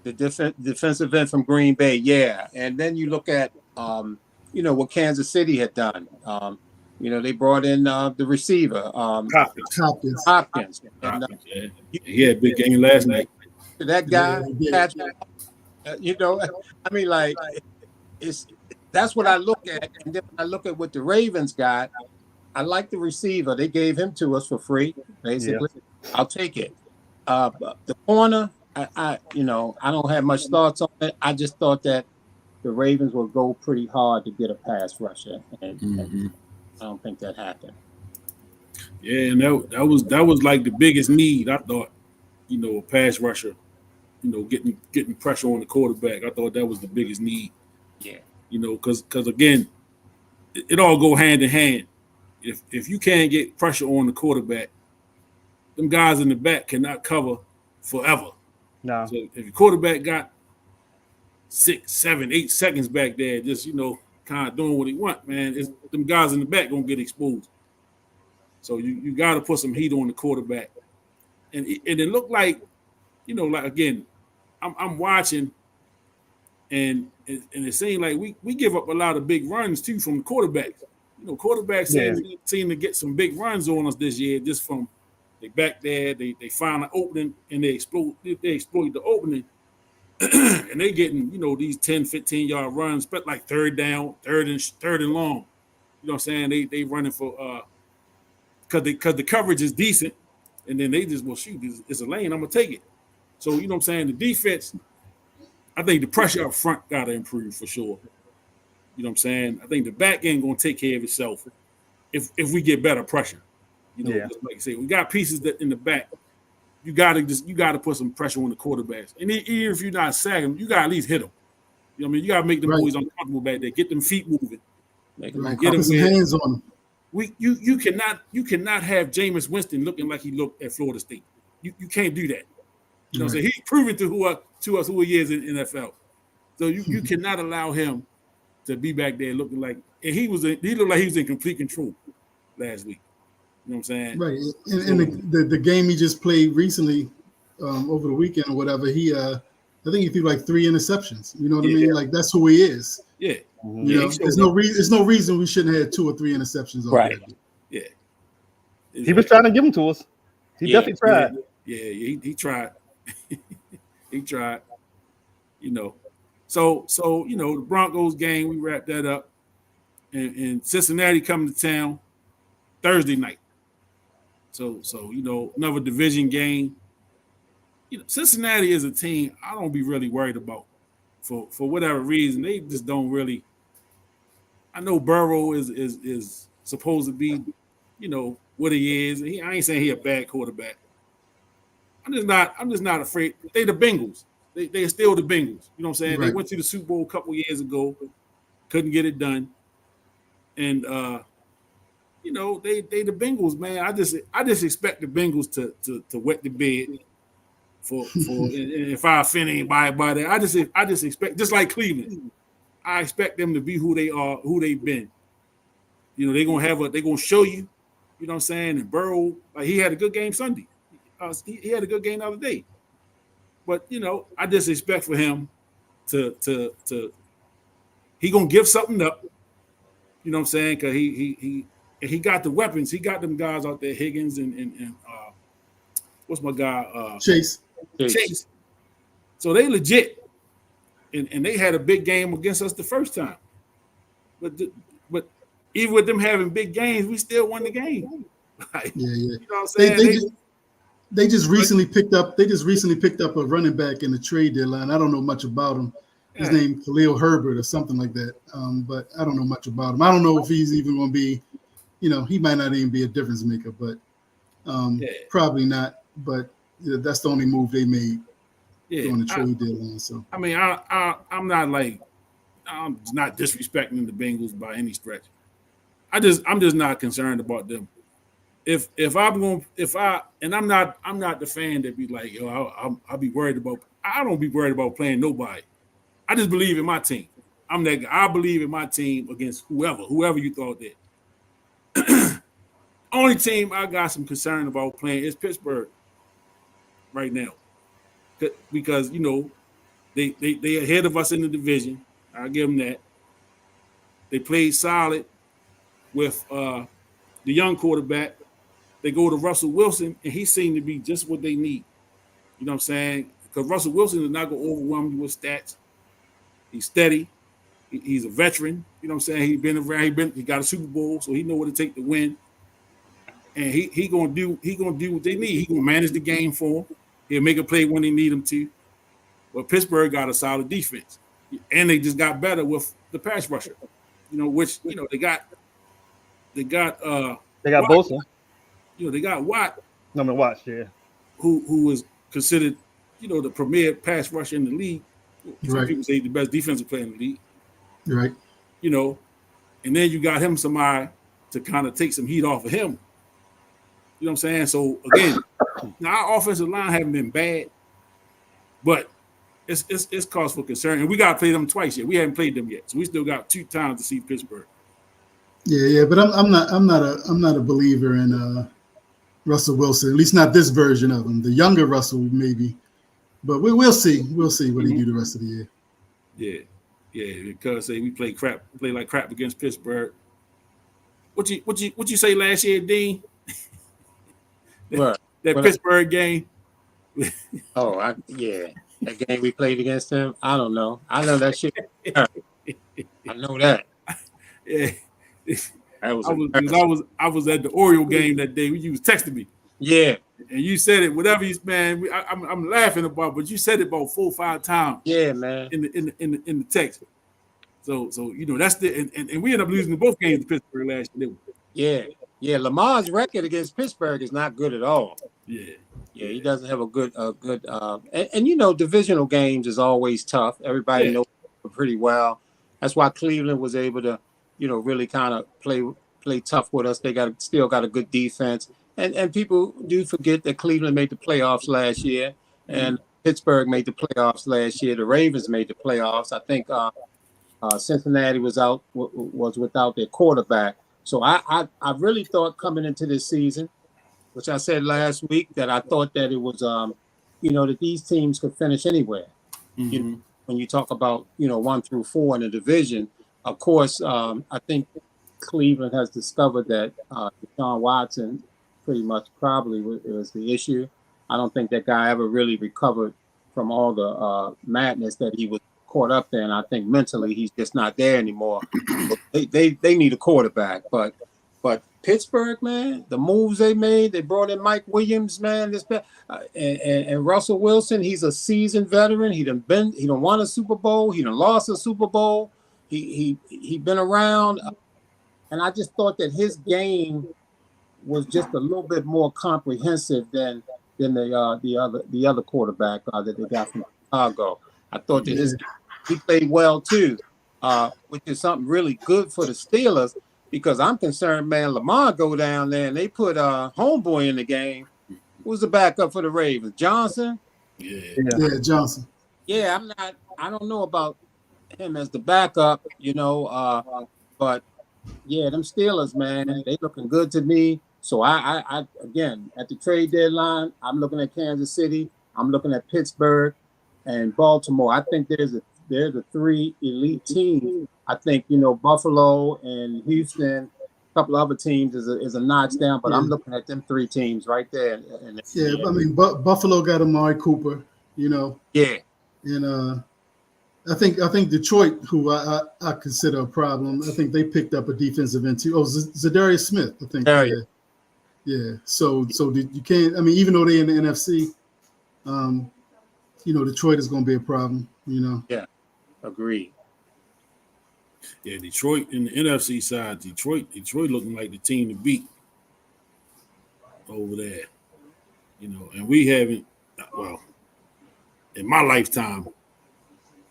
The defensive end from Green Bay, yeah. And then you look at, what Kansas City had done. They brought in the receiver, Hopkins. And, he had a big game last night. That guy, that's what I look at. And then when I look at what the Ravens got, I like the receiver. They gave him to us for free, basically. Yeah. I'll take it. The corner, I don't have much thoughts on it. I just thought that the Ravens will go pretty hard to get a pass rusher, and I don't think that happened. Yeah, and that was like the biggest need. I thought, a pass rusher, getting pressure on the quarterback. I thought that was the biggest need. Yeah, because again, it all go hand in hand. If you can't get pressure on the quarterback, them guys in the back cannot cover forever. No. So if your quarterback got 6, 7, 8 seconds back there, just kind of doing what he want, man, them guys in the back gonna get exposed. So you got to put some heat on the quarterback, and it looked like, like again, I'm watching, and it seemed like we give up a lot of big runs too from the quarterbacks. Quarterbacks seem to get some big runs on us this year, just from they back there, they find an opening and they exploit the opening. and they getting, these 10, 15-yard runs, but like third down, third and long. You know what I'm saying? They running for because the coverage is decent, and then they just, well, shoot, it's a lane, I'm gonna take it. So you know what I'm saying? The defense, I think the pressure up front gotta improve for sure. You know what I'm saying? I think the back end gonna take care of itself if we get better pressure. Just like I say, we got pieces that in the back. You gotta put some pressure on the quarterbacks. And even if you're not sacking them, you gotta at least hit them. You know what I mean? You gotta make them boys uncomfortable back there. Get them feet moving. Get some hands on them. You cannot have Jameis Winston looking like he looked at Florida State. You can't do that. You know what I'm saying? He's proven to us who he is in NFL. So you cannot allow him to be back there looking like, and he looked like he was in complete control last week. You know what I'm saying? Right. And the game he just played recently, over the weekend or whatever, I think he threw like 3 interceptions. You know what I mean? Like that's who he is. Yeah. There's no reason we shouldn't have 2 or 3 interceptions already. Right. Yeah. He was trying to give them to us. He definitely tried. Yeah, he tried. He tried. So the Broncos game, we wrapped that up. And Cincinnati coming to town Thursday night. So another division game. Cincinnati is a team I don't be really worried about for whatever reason. They just don't really. I know Burrow is supposed to be, what he is. I ain't saying he a bad quarterback. I'm just not afraid. They the Bengals. They're still the Bengals. You know what I'm saying? Right. They went to the Super Bowl a couple years ago, couldn't get it done, and they the Bengals, man. I just expect the Bengals to wet the bed for if I offend anybody by that. I just expect, just like Cleveland, I expect them to be who they are, who they've been. They're gonna show you. You know what I'm saying? And Burrow, like, he had a good game Sunday. He had a good game the other day. But I just expect for him to he gonna give something up. You know what I'm saying? Because he got the weapons. He got them guys out there, Higgins and what's my guy? Chase. So they legit. And they had a big game against us the first time. But even with them having big games, we still won the game. Like, yeah. You know what I'm saying? They just recently picked up a running back in the trade deadline. I don't know much about him. His name Khalil Herbert or something like that. But I don't know much about him. I don't know if he's even going to be, he might not even be a difference maker, but probably not. But that's the only move they made during the trade deadline. So I mean, I'm not disrespecting the Bengals by any stretch. I'm just not concerned about them. I'm not the fan that be like, I'll be worried about. I don't be worried about playing nobody. I just believe in my team. I'm that guy. I believe in my team against whoever you thought that. Only team I got some concern about playing is Pittsburgh right now, because they ahead of us in the division. I'll give them that. They played solid with the young quarterback. They go to Russell Wilson, and he seemed to be just what they need. You know what I'm saying? Because Russell Wilson is not going to overwhelm you with stats. He's steady. He's a veteran. You know what I'm saying? He's been around. He got a Super Bowl, so he know what it takes to win. And he gonna do what they need. He gonna manage the game for them. He'll make a play when they need him to. But Pittsburgh got a solid defense, and they just got better with the pass rusher. Which they got Bosa. They got Watt. Watts, yeah. Who is considered, the premier pass rusher in the league. Some people say the best defensive player in the league. Right. And then you got him somebody to kind of take some heat off of him. You know what I'm saying? So again, our offensive line haven't been bad, but it's cause for concern. And we got to play them twice yet. We haven't played them yet, so we still got 2 times to see Pittsburgh. Yeah. But I'm not a believer in Russell Wilson. At least not this version of him. The younger Russell maybe, but we'll see. We'll see what he do the rest of the year. Yeah. Because we play like crap against Pittsburgh. What you say last year, Dean? That What? Pittsburgh game. Oh, yeah. That game we played against them, I don't know. I know that shit. I know that. Yeah. That was I was at the Oriole game that day when you was texting me. yeah. And you said it, whatever you, man. I'm laughing about, but you said it about 4 or 5 times. Yeah, man. In the text. So that's and we ended up losing both games to Pittsburgh last year. Yeah. Lamar's record against Pittsburgh is not good at all. Yeah, he doesn't have a good and divisional games is always tough. Everybody knows pretty well. That's why Cleveland was able to, really kind of play tough with us. They still got a good defense. And people do forget that Cleveland made the playoffs last year, and Pittsburgh made the playoffs last year. The Ravens made the playoffs. I think Cincinnati was without their quarterback. So I really thought coming into this season, which I said last week, that I thought that it was that these teams could finish anywhere. Mm-hmm. When you talk about 1 through 4 in the division, of course, I think Cleveland has discovered that Deshaun Watson pretty much probably was the issue. I don't think that guy ever really recovered from all the madness that he was caught up in. I think mentally he's just not there anymore. They need a quarterback, but Pittsburgh, man, the moves they made, they brought in Mike Williams, man, and Russell Wilson. He's a seasoned veteran. He done won a Super Bowl. He done lost a Super Bowl. He been around, and I just thought that his game was just a little bit more comprehensive than the other quarterback that they got from Chicago. I thought that he played well too, which is something really good for the Steelers, because I'm concerned, man, Lamar go down there and they put homeboy in the game. Who's the backup for the Ravens? Johnson? Yeah, Johnson. Yeah, I don't know about him as the backup, but yeah, them Steelers, man, they looking good to me. So I again, at the trade deadline, I'm looking at Kansas City, I'm looking at Pittsburgh and Baltimore. I think they're the 3 elite teams. I think, Buffalo and Houston, a couple of other teams is a notch down, but I'm looking at them 3 teams right there. I mean, Buffalo got Amari Cooper, Yeah. And I think Detroit, who I consider a problem, I think they picked up a defensive end too. Oh, Zadarius Smith, I think. Yeah. So you can't. I mean, even though they're in the NFC, Detroit is going to be a problem. Yeah, agreed. Yeah, Detroit in the NFC side, Detroit looking like the team to beat over there. And we haven't. Well, in my lifetime,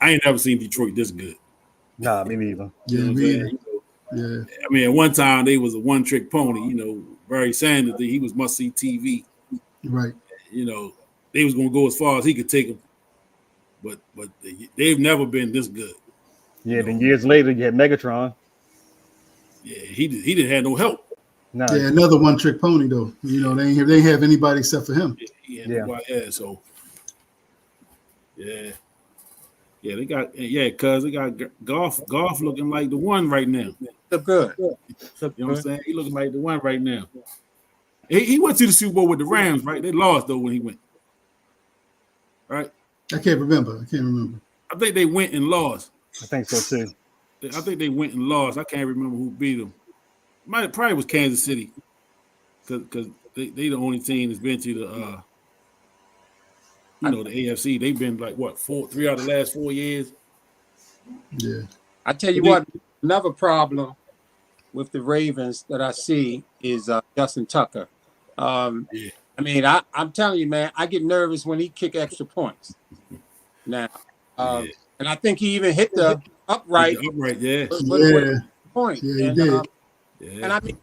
I ain't never seen Detroit this good. Nah, me neither. Yeah, me either. I mean, at one time they was a one-trick pony. Barry Sanders, he was must-see TV. Right. They was gonna go as far as he could take them, but they've never been this good. Yeah. Then years later, you had Megatron. Yeah, he didn't have no help. No. Yeah, another one-trick pony though. They ain't have anybody except for him. So. Yeah. Yeah, they got cuz they got golf looking like the one right now. Look good. You know what I'm saying? He looking like the one right now. He went to the Super Bowl with the Rams, right? They lost though when he went. Right? I can't remember. I think they went and lost. I think so too. I think they went and lost. I can't remember who beat them. Probably was Kansas City, because they the only team that's been to the the AFC. They've been like 3 out of the last 4 years. Yeah. I tell you what, another problem with the Ravens that I see is Justin Tucker. I mean, I'm telling you, man, I get nervous when he kick extra points. Now, and I think he even hit the upright. Point. Yeah, he did. And I mean,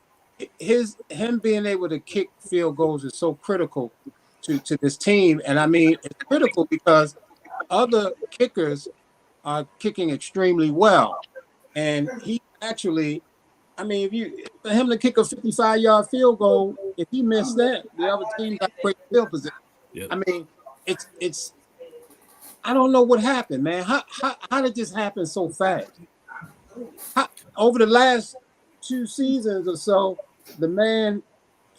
him being able to kick field goals is so critical to this team. And I mean, it's critical because other kickers are kicking extremely well. And he actually, I mean, for him to kick a 55-yard field goal, if he missed that, the other team got great field position. Yep. I mean, it's I don't know what happened, man. How did this happen so fast? Over the last 2 seasons or so, the man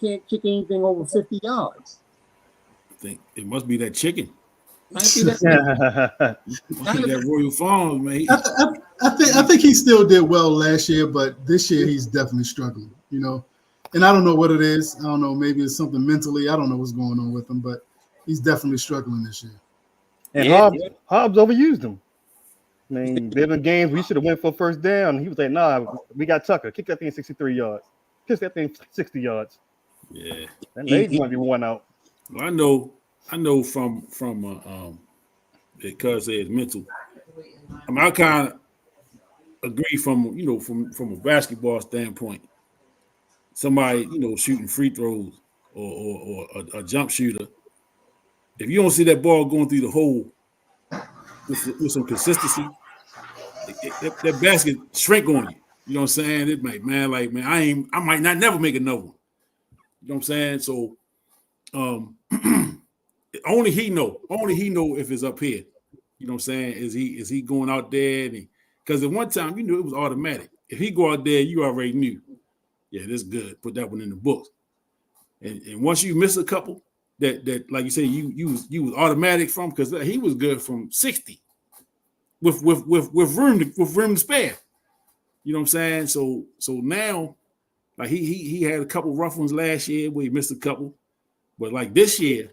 can't kick anything over 50 yards. I think it must be that chicken. Might be that. That Royal Farms, man. I think he still did well last year, but this year he's definitely struggling. You know, and I don't know what it is. I don't know. Maybe it's something mentally. I don't know what's going on with him, but he's definitely struggling this year. And Yeah, Hobbs overused him. I mean, there been games we should have went for first down. He was like, "Nah, we got Tucker. Kick that thing 63 yards. Kick that thing 60 yards." Yeah. That legs might be worn out. Well, I know from because it's mental. I mean, I kind of agree from from a basketball standpoint. Somebody shooting free throws or a jump shooter. If you don't see that ball going through the hole with some consistency, that basket shrink on you. You know what I'm saying? It might, man, I might not never make another one. You know what I'm saying? So only he know if it's up here. You know what I'm saying? Is he going out there? Because at one time, it was automatic. If he go out there, you already knew. Yeah, this is good. Put that one in the books. And once you miss a couple, that like you said, you was automatic from, because he was good from 60 with room to spare. You know what I'm saying? So now, like he had a couple rough ones last year where he missed a couple, but like this year,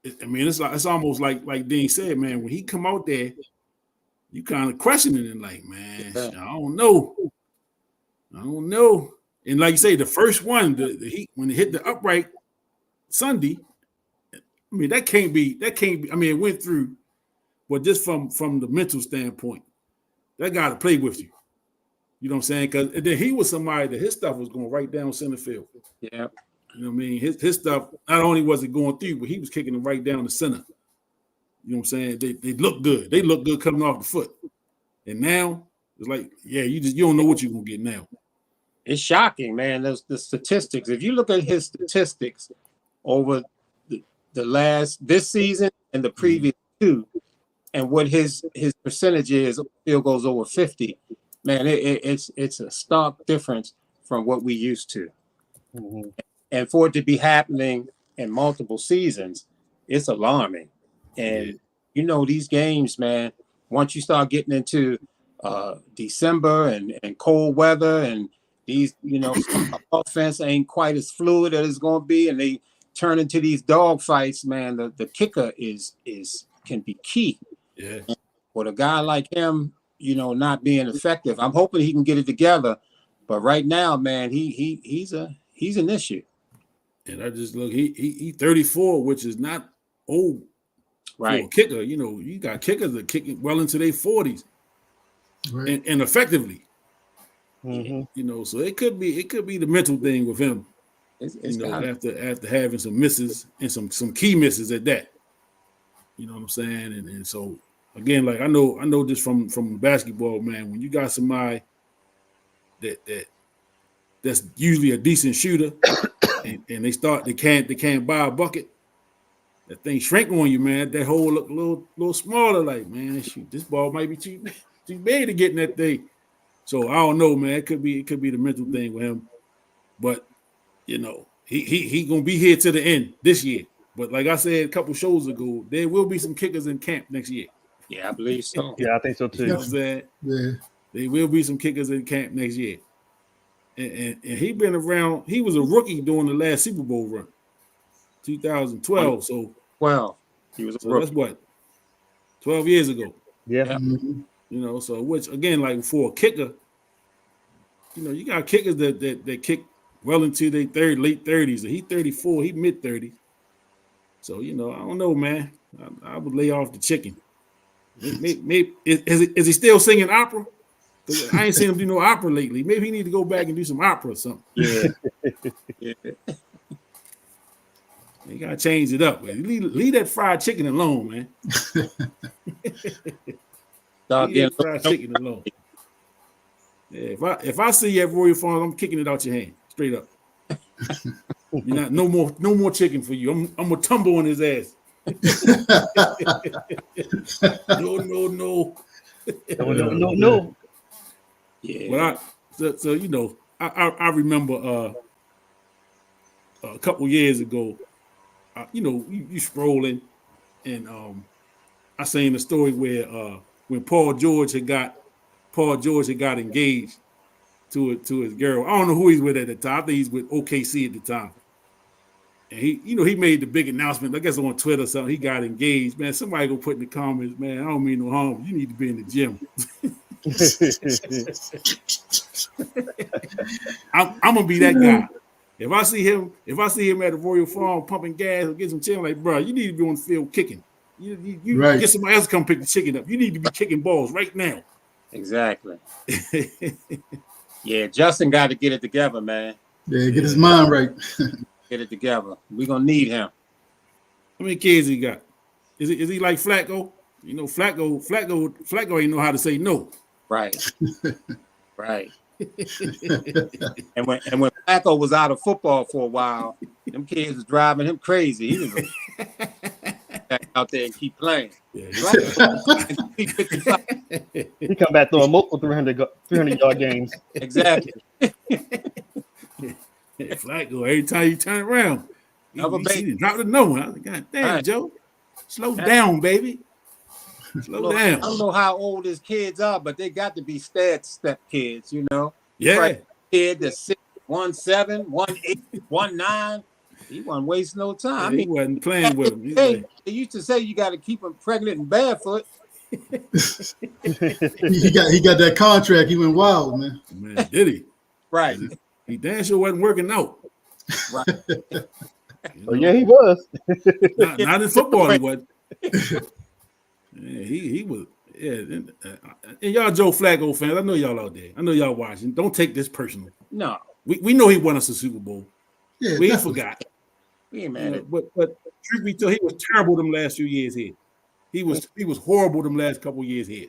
it's almost like Dean said, man. When he come out there, you kind of questioning it, like, man, I don't know. And like you say, the first one, when it hit the upright Sunday, I mean, that can't be. I mean, it went through, but just from the mental standpoint, that got to play with you. You know what I'm saying? Because then he was somebody that his stuff was going right down center field. Yeah. You know what I mean? His stuff, not only was it going through, but he was kicking it right down the center. You know what I'm saying? They look good. They look good coming off the foot. And now it's like, yeah, you don't know what you're gonna get now. It's shocking, man. The statistics. If you look at his statistics over this season and the previous two, and what his percentage is, field goes over 50. Man, it's a stark difference from what we used to. Mm-hmm. And for it to be happening in multiple seasons, it's alarming. And these games, man, once you start getting into December and cold weather, and these, offense ain't quite as fluid as it's going to be, and they turn into these dog fights, man, the kicker can be key. Yeah. With a guy like him, not being effective, I'm hoping he can get it together. But right now, man, he's an issue. And I just look, he 34, which is not old for a kicker. You got kickers that kick well into their 40s, right, and effectively. Mm-hmm. So it could be the mental thing with him. After having some misses and some key misses at that. You know what I'm saying? And so again, like I know this from basketball, man. When you got somebody that's usually a decent shooter, and they can't buy a bucket, that thing shrink on you, man. That hole look a little smaller. Like, man, shoot, this ball might be too big to get in that thing. So I don't know, man. It could be the mental thing with him, but he gonna be here to the end this year. But like I said a couple shows ago, there will be some kickers in camp next year. Yeah, I believe so. Yeah, I think so too. You know what I'm saying? Yeah. There will be some kickers in camp next year. And he been around. He was a rookie during the last Super Bowl run, 2012. So he was a rookie. rookie. That's what 12 years ago. Yeah. Mm-hmm. So which again, like for a kicker, you got kickers that kick well into their late 30s. He 34, he mid 30s. So I don't know, man. I would lay off the chicken. Maybe is he still singing opera? I ain't seen him do no opera lately. Maybe he need to go back and do some opera or something. Yeah. Yeah. You gotta change it up. Leave that fried chicken alone, man. Leave that fried chicken alone. Yeah, if I see you at Royal Farms, I'm kicking it out your hand, straight up. No more chicken for you. I'm gonna tumble on his ass. No. No. Yeah. But I remember a couple years ago, you scrolling, and I seen a story where when Paul George had got engaged to his girl. I don't know who he's with at the time. I think he's with OKC at the time. And he made the big announcement. I guess on Twitter or something. He got engaged. Man, somebody go put in the comments, man, I don't mean no harm, but you need to be in the gym. I'm gonna be that guy. If I see him at the Royal Farm pumping gas or get some chicken, like, bro, you need to be on the field kicking. You Right. get somebody else to come pick the chicken up. You need to be kicking balls right now. Exactly. Yeah, Justin got to get it together, man. Yeah, get his mind right. Get it together. We're gonna need him. How many kids he got? Is he like Flacco? You know, Flacco ain't know how to say no. Right. Right. And when Flacco was out of football for a while, them kids was driving him crazy. He was back out there and keep playing. Yeah, He come back throwing multiple 300-yard games. Exactly. Flacco, every time you turn around, he dropped the no one. I was like, God damn, Right. Joe, slow down, baby. Slow down. I don't know how old his kids are, but they got to be step kids, you know. Yeah. Right. Kid that's 6'1", 7', 1'8", 1'9". He wasn't wasting no time. Yeah, I mean, he wasn't playing with him. They used to say you got to keep him pregnant and barefoot. he got that contract. He went wild, man. Man, did he? Right. He damn sure wasn't working out. Right. Oh, yeah, he was. Not in football, he wasn't. Yeah, he was. Yeah, and y'all Joe Flacco fans, I know y'all out there. I know y'all watching. Don't take this personal. No. We know he won us a Super Bowl. Yeah, We ain't definitely. forgot. We ain't mad at But truth be told, he was terrible them last few years here. He was horrible them last couple years here.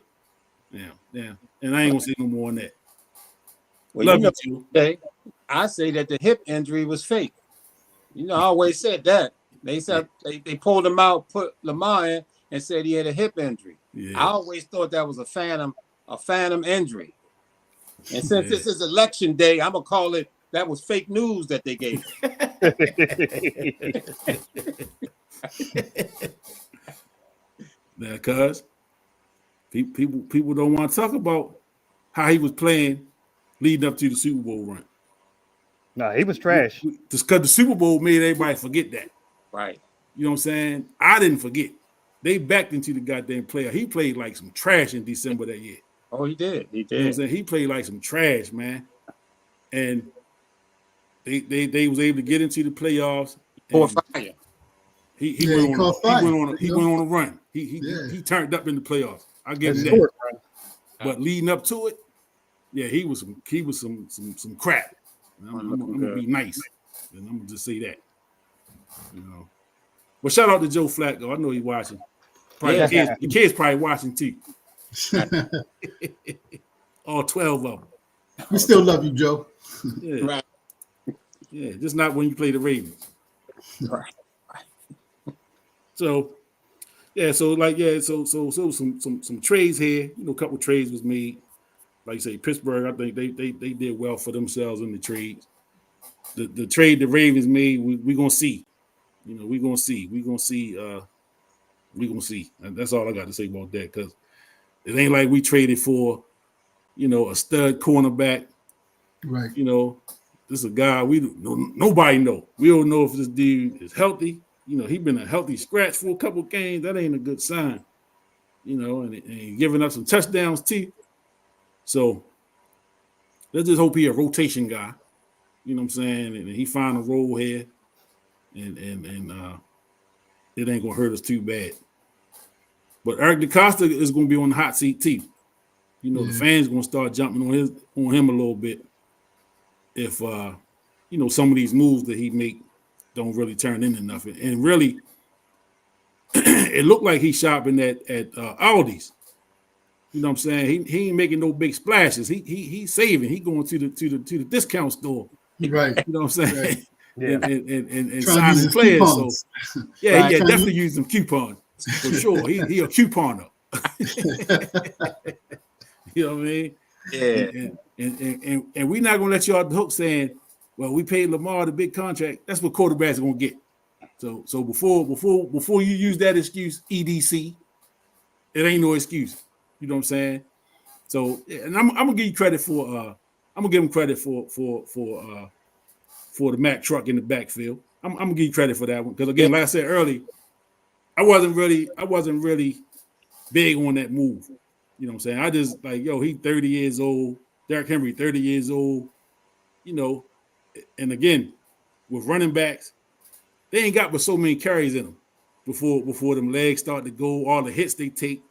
Yeah. And I ain't gonna say no more on that. Well, Love you know, you, Jay, I say that the hip injury was fake. You know, I always said that. They said they pulled him out, put Lamar in, and said he had a hip injury. Yeah. I always thought that was a phantom injury. And since this is election day, I'm gonna call it that was fake news that they gave him. Now, cuz people don't want to talk about how he was playing leading up to the Super Bowl run. Nah, he was trash. Just because the Super Bowl made everybody forget that. Right. You know what I'm saying? I didn't forget. They backed into the goddamn player. He played like some trash in December that year. Oh, he did. He You know what I'm did. saying? He played like some trash, man. And they was able to get into the playoffs. Pour and fire. He Yeah, went he on caught fire, he went on a run. He turned up in the playoffs. I give him That's that. short. But leading up to it, yeah, he was some crap. I'm gonna be nice, and I'm gonna just say that. You know. But shout out to Joe Flacco. I know he's watching. Probably Yeah. the kids probably watching too. All 12 of them. We still love you, Joe. Yeah. Right. Yeah, just not when you play the Ravens. Right. So, yeah, so some trades here. You know, a couple trades was made. Like I say, Pittsburgh, I think they did well for themselves in the trades. The trade the Ravens made, we're gonna see. You know, we're gonna see. And that's all I got to say about that, because it ain't like we traded for, you know, a stud cornerback. Right. You know, this is a guy nobody know. We don't know if this dude is healthy. You know, he been a healthy scratch for a couple of games. That ain't a good sign. You know, and giving up some touchdowns too. So let's just hope he a rotation guy. You know what I'm saying? And he find a role here, and it ain't gonna hurt us too bad. But Eric DeCosta is gonna be on the hot seat too. You know, the fans gonna start jumping on him a little bit if you know, some of these moves that he make don't really turn into nothing. And really, it looked like he's shopping at Aldi's. You know what I'm saying? He ain't making no big splashes. He's saving. He going to the discount store. Right. You know what I'm saying? Right. Yeah. And Trying to use signing his players. coupons. So yeah, Right. yeah, definitely use them coupons for sure. He a couponer. You know what I mean? Yeah. And we're not gonna let you off the hook saying, well, we paid Lamar the big contract. That's what quarterbacks are gonna get. So before you use that excuse, EDC, it ain't no excuse. You know what I'm saying? So, and I'm gonna give you credit for I'm gonna give him credit for the Mack truck in the backfield. I'm gonna give you credit for that one because again, like I said earlier, I wasn't really big on that move. You know what I'm saying? I just like, yo, he 30 years old, Derrick Henry 30 years old, you know, and again, with running backs, they ain't got but so many carries in them before them legs start to go, all the hits they take.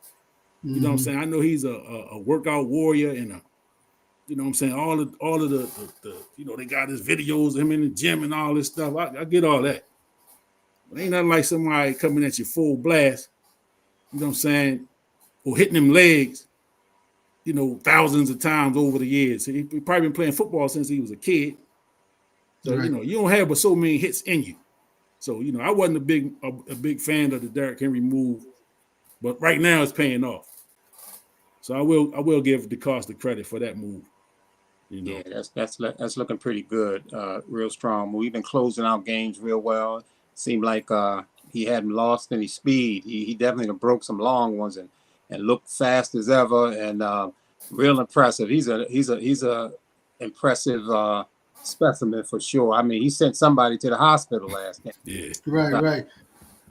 You know what I'm saying? I know he's a workout warrior and you know what I'm saying? All of the you know, they got his videos of him in the gym and all this stuff. I get all that. But ain't nothing like somebody coming at you full blast, you know what I'm saying, or hitting them legs, you know, thousands of times over the years. He probably been playing football since he was a kid. So, you know, you don't have but so many hits in you. So, you know, I wasn't a big fan of the Derrick Henry move, but right now it's paying off. So I will give DeCosta the credit for that move. You know? Yeah, that's looking pretty good. Real strong. We've been closing out games real well. Seemed like he hadn't lost any speed. He definitely broke some long ones and looked fast as ever and real impressive. He's a impressive specimen for sure. I mean, he sent somebody to the hospital last game. Yeah, right.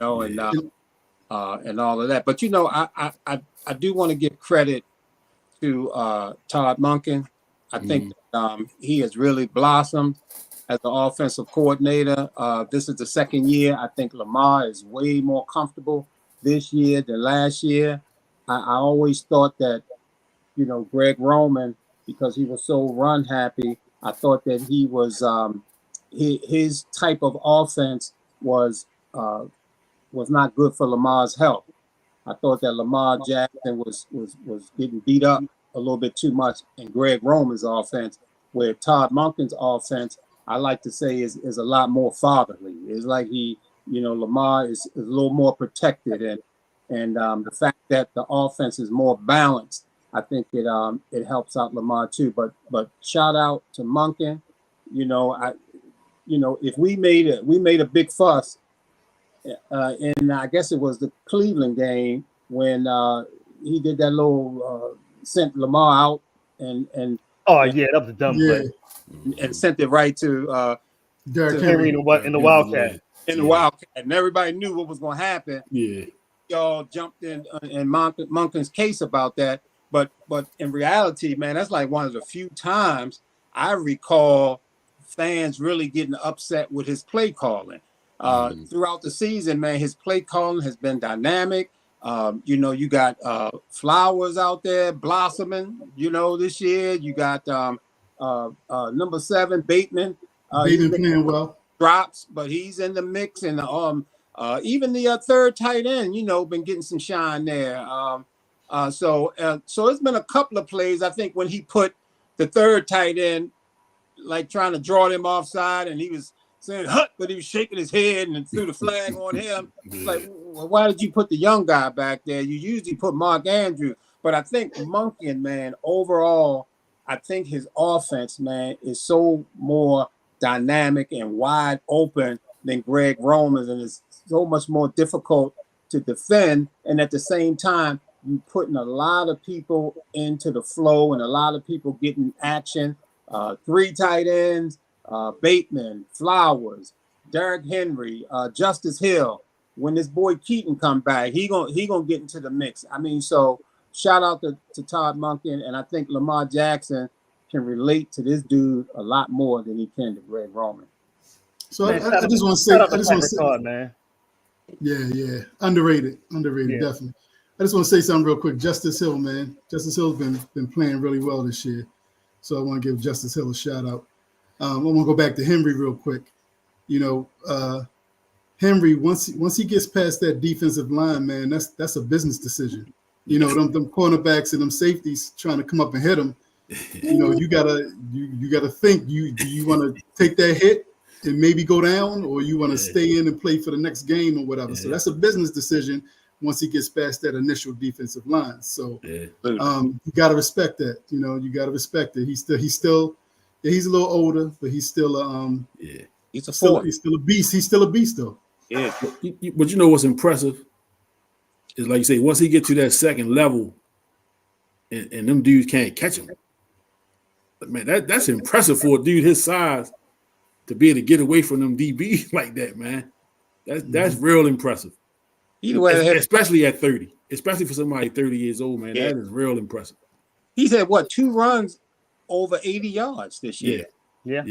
You know, and all of that. But you know, I do want to give credit to Todd Monken. I think he has really blossomed as an offensive coordinator. This is the second year. I think Lamar is way more comfortable this year than last year. I always thought that, you know, Greg Roman, because he was so run happy, I thought that he was his type of offense was not good for Lamar's health. I thought that Lamar Jackson was getting beat up a little bit too much in Greg Roman's offense, where Todd Monken's offense, I like to say, is a lot more fatherly. It's like Lamar is a little more protected, and the fact that the offense is more balanced, I think it helps out Lamar too. But shout out to Monken. If we made a big fuss in, I guess it was the Cleveland game when he did that little sent Lamar out and that was a dumb play. And sent it right to Derrick Henry in the Wildcat. In the Wildcat, and everybody knew what was going to happen. Yeah, y'all jumped in Monken's case about that, but in reality, man, that's like one of the few times I recall fans really getting upset with his play calling. Throughout the season, man, his play calling has been dynamic. You got Flowers out there blossoming, this year. You got number 7, Bateman. Bateman playing well. Drops, but he's in the mix. And even the third tight end, been getting some shine there. So it's been a couple of plays, I think, when he put the third tight end, like trying to draw them offside, and he was saying "hut," but he was shaking his head and threw the flag on him. It's like, well, why did you put the young guy back there? You usually put Mark Andrews. But I think Monken, man, overall, I think his offense, man, is so more dynamic and wide open than Greg Roman's, and it's so much more difficult to defend. And at the same time, you're putting a lot of people into the flow and a lot of people getting action. 3 tight ends, Bateman, Flowers, Derrick Henry, Justice Hill. When this boy Keaton come back, he gonna get into the mix. I mean, so shout out to Todd Monken, and I think Lamar Jackson can relate to this dude a lot more than he can to Greg Roman. So man, I just want to say, man. Yeah, underrated, definitely. I just want to say something real quick. Justice Hill, man. Justice Hill's been playing really well this year. So I want to give Justice Hill a shout out. I want to go back to Henry real quick. Henry, once he gets past that defensive line, man, that's a business decision. Them cornerbacks and them safeties trying to come up and hit him. You gotta think. Do you want to take that hit and maybe go down, or you want to stay in and play for the next game or whatever? So that's a business decision once he gets past that initial defensive line. So you gotta respect that. You gotta respect it. He's a little older, but he's still he's a force. He's still a beast. He's still a beast though. Yeah. But you know what's impressive? it's like you say, once he get to that second level, and them dudes can't catch him, man, that's impressive for a dude his size to be able to get away from them DBs like that, man. That's real impressive. Either way, especially at 30, especially for somebody 30 years old, man. Yeah. That is real impressive. He's had what, 2 runs over 80 yards this year. Yeah.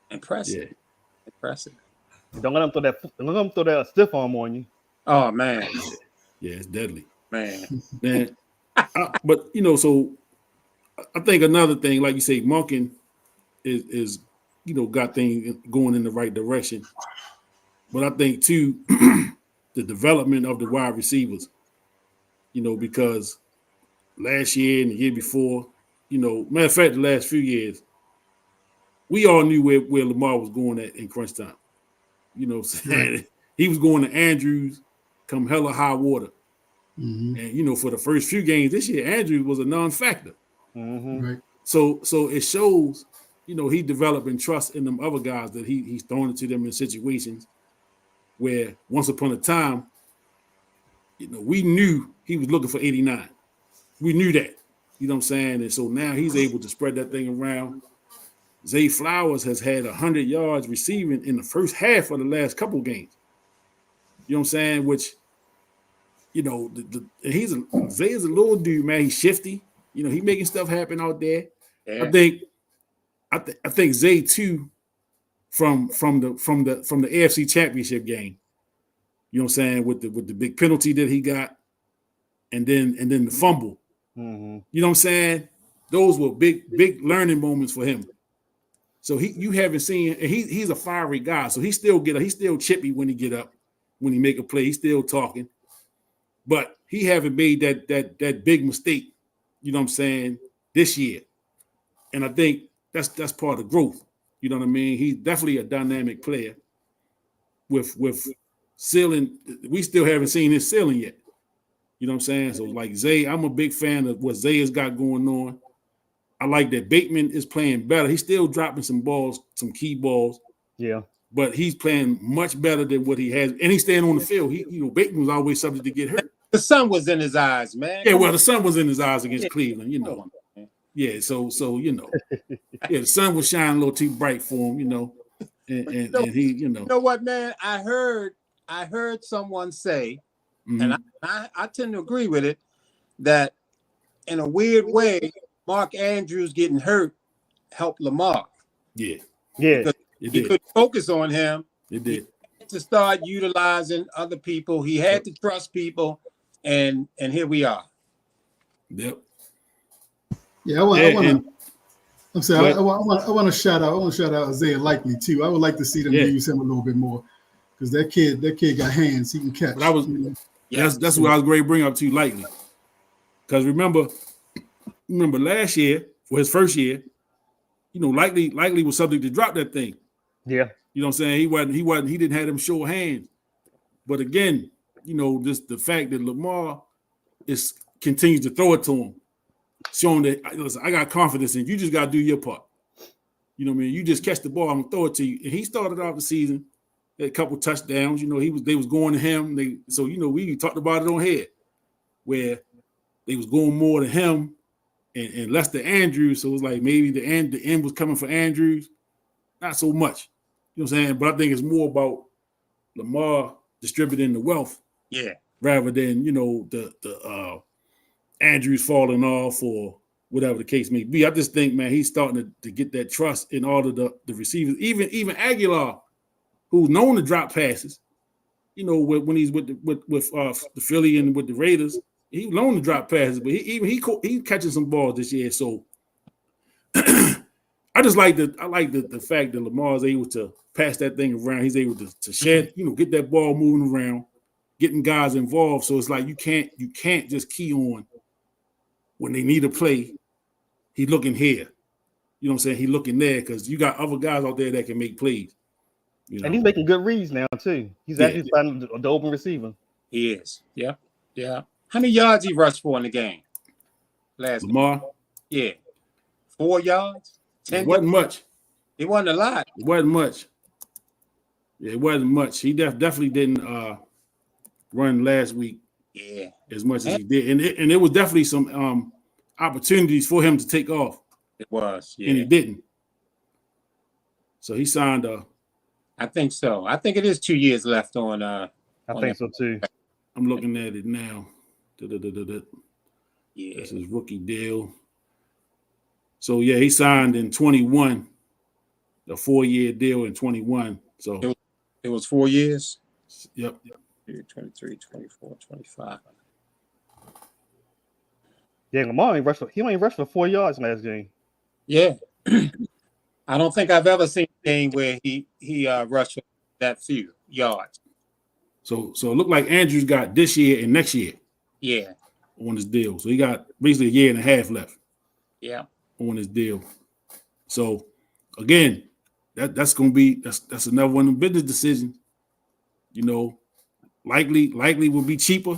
Impressive. Yeah. Impressive. Don't let them throw that stiff arm on you. Oh man. Yeah, it's deadly. Man. But so I think another thing, like you say, Monken is got things going in the right direction. But I think too, the development of the wide receivers, because last year and the year before, matter of fact, the last few years, we all knew where Lamar was going at in crunch time. He was going to Andrews come hella high water. Mm-hmm. And for the first few games this year, Andrews was a non-factor. Mm-hmm. Right. So it shows, he developing trust in them other guys that he's throwing it to them in situations where once upon a time, we knew he was looking for 89. We knew that. You know what I'm saying? And so now he's able to spread that thing around. Zay Flowers has had 100 yards receiving in the first half of the last couple games. You know what I'm saying? Which, Zay is a little dude, man. He's shifty. He making stuff happen out there. Yeah. I think Zay too, from the AFC Championship game. You know what I'm saying? With the big penalty that he got, and then the fumble. Mm-hmm. You know what I'm saying? Those were big learning moments for him. So you haven't seen, and he's a fiery guy. So he's still chippy when he get up, when he make a play. He's still talking, but he haven't made that big mistake. You know what I'm saying? This year, and I think that's part of growth. You know what I mean? He's definitely a dynamic player. With ceiling, we still haven't seen his ceiling yet. You know what I'm saying? So like Zay, I'm a big fan of what Zay has got going on. I like that Bateman is playing better. He's still dropping some balls, some key balls. Yeah. But he's playing much better than what he has. And he's staying on the field. Bateman was always subject to get hurt. The sun was in his eyes, man. Yeah, well, the sun was in his eyes against Cleveland, Yeah, so the sun was shining a little too bright for him, and he, You know what, man? I heard someone say, and I tend to agree with it, that in a weird way, Mark Andrews getting hurt helped Lamar. Yeah. Yeah. He could focus on him. It did. He had to start utilizing other people. He had to trust people, and here we are. Yep. Yeah, I want to shout out. I want to shout out Isaiah Likely too. I would like to see them use him a little bit more because that kid got hands. He can catch. But that's what I was going to bring up to you, Likely. Because remember last year for his first year, Likely was subject to drop that thing. Yeah. You know what I'm saying? He didn't have them sure hands. But again, just the fact that Lamar continues to throw it to him, showing that listen, I got confidence in you. You just got to do your part. You know what I mean? You just catch the ball, I'm gonna throw it to you. And he started off the season, had a couple touchdowns. They was going to him. We talked about it on here, where they was going more to him and less to Andrews. So it was like maybe the end was coming for Andrews. Not so much. You know what I'm saying? But I think it's more about Lamar distributing the wealth. Yeah. Rather than, the Andrews falling off or whatever the case may be. I just think, man, he's starting to get that trust in all of the receivers. Even Aguilar, who's known to drop passes, when he's with the Philly and with the Raiders, he's known to drop passes, but he catching some balls this year. So I like the fact that Lamar is able to pass that thing around. He's able to shed, get that ball moving around, getting guys involved. So it's like you can't just key on when they need a play. He's looking here. You know what I'm saying? He's looking there because you got other guys out there that can make plays. And he's making good reads now too. He's actually finding the open receiver. He is. Yeah. Yeah. How many yards he rushed for in the game? Lamar? Yeah. 4 yards? 10 It wasn't much. It wasn't a lot. It wasn't much. Yeah, it wasn't much. He definitely didn't run last week Yeah. as much as he did, and there was definitely some opportunities for him to take off. It was, yeah. And he didn't. So he signed I think so. I think it is 2 years left on I think so too. I'm looking at it now. Yeah. That's his rookie deal. So yeah, he signed in 21, a 4-year deal in 21. So it was 4 years. Yep. 23, 24, 25. Yeah, Lamar only rushed for 4 yards last game. Yeah. I don't think I've ever seen a game where he rushed for that few yards. So it looked like Andrews got this year and next year. Yeah. On his deal. So he got basically a year and a half left. Yeah. On his deal. So again, that's gonna be that's another one of the business decisions. You know, likely will be cheaper.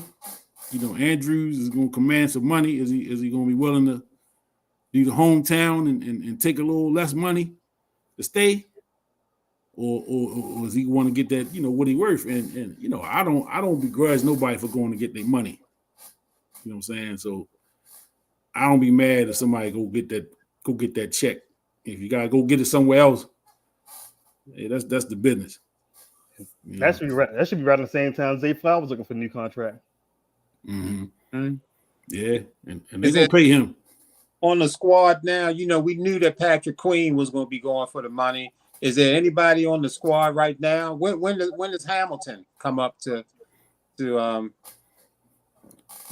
You know, Andrews is gonna command some money. Is he gonna be willing to do the hometown and take a little less money to stay? Or is he want to get that, you know, what he worth? And you know, I don't begrudge nobody for going to get their money. You know what I'm saying? So I don't be mad if somebody go get that check. If you gotta go get it somewhere else, hey, that's the business. That should be right around the same time Zay Flowers was looking for a new contract. Mm-hmm. Yeah, and they're gonna pay him. On the squad now, you know, we knew that Patrick Queen was going to be going for the money. Is there anybody on the squad right now? When does Hamilton come up to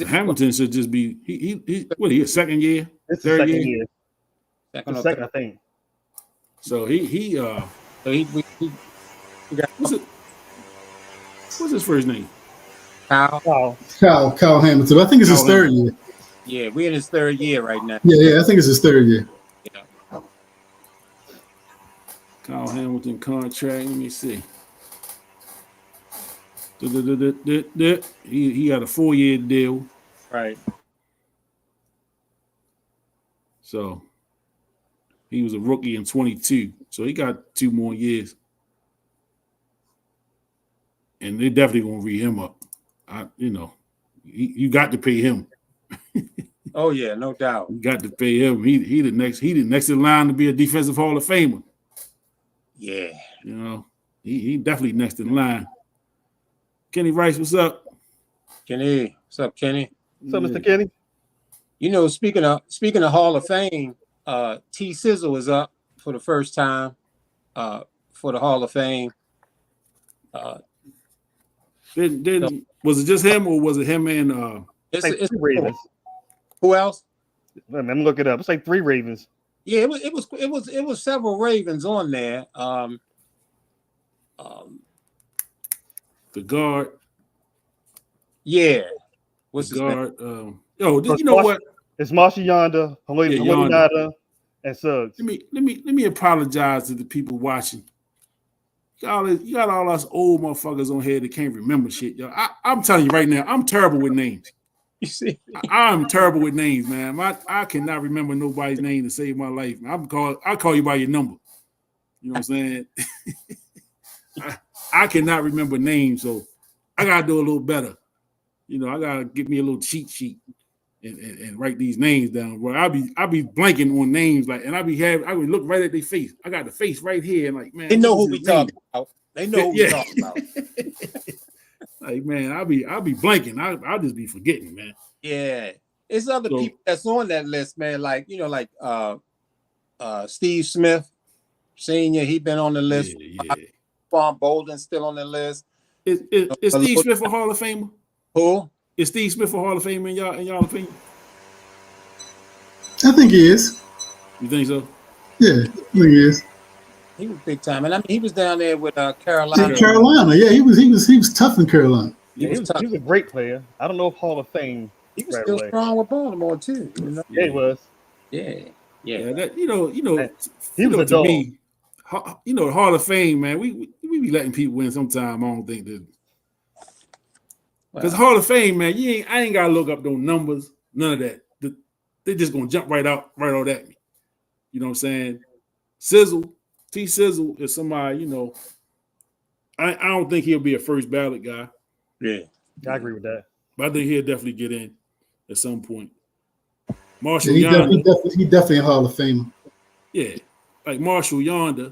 Hamilton should just be he what he second year? It's the second year. Second, I think. So we got what's his first name? Kyle Hamilton. I think it's his third year. Yeah, we're in his third year right now. Yeah, I think it's his third year. Yeah. Kyle Hamilton contract. Let me see. He got a 4-year deal. Right. So he was a rookie in 22. So he got 2 more years. And they definitely gonna re him up. You got to pay him. Oh yeah, no doubt. You got to pay him. He the next in line to be a defensive Hall of Famer. Yeah. You know, he definitely next in line. Kenny Rice, what's up? Kenny, what's up, Kenny? What's up, Mr. Kenny? You know, speaking of Hall of Fame, T Sizzle is up for the first time for the Hall of Fame. Was it just him or was it him and it's Ravens? Who else? Let me look it up. It's like 3 Ravens. Yeah, it was several Ravens on there. The guard. Yeah. What's the his guard? name? You know what? It's Marshall Yonder, Yonder, and Suggs. Let me apologize to the people watching. You got all us old motherfuckers on here that can't remember shit, yo. I'm telling you right now, I'm terrible with names. You see, I'm terrible with names, man. I cannot remember nobody's name to save my life. I'll call you by your number. You know what I'm saying? I cannot remember names, so I gotta do a little better. You know, I gotta get me a little cheat sheet and write these names down. Bro, I'll be blanking on names, like, and I would look right at their face. I got the face right here, and like, man, they know who we talking about. They know who we talking about. Like, man, I'll be blanking. I'll just be forgetting, man. Yeah, it's other people that's on that list, man. Like, you know, like Steve Smith Senior. He been on the list. Yeah. Farm Bolden still on the list. Is Steve Smith a Hall of Famer? Who? Is Steve Smith a Hall of Famer in y'all opinion? I think he is. You think so? Yeah, I think he is. He was big time, and I mean, he was down there with Carolina. In Carolina, yeah, he was tough in Carolina. Yeah, he was a great player. I don't know if Hall of Fame. He was still strong with Baltimore too. You know? Yeah, he was. Yeah. That, you know. He was a dog. To me, you know, the Hall of Fame, man. We be letting people win sometime. I don't think that. Because Hall of Fame, man, I ain't gotta look up those numbers, none of that. They just gonna jump right out at me. You know what I'm saying? T Sizzle is somebody, you know. I don't think he'll be a first ballot guy. Yeah, I agree with that. But I think he'll definitely get in at some point. Yeah, Marshall he Yonder, definitely a Hall of Famer. yeah, like Marshall Yonder.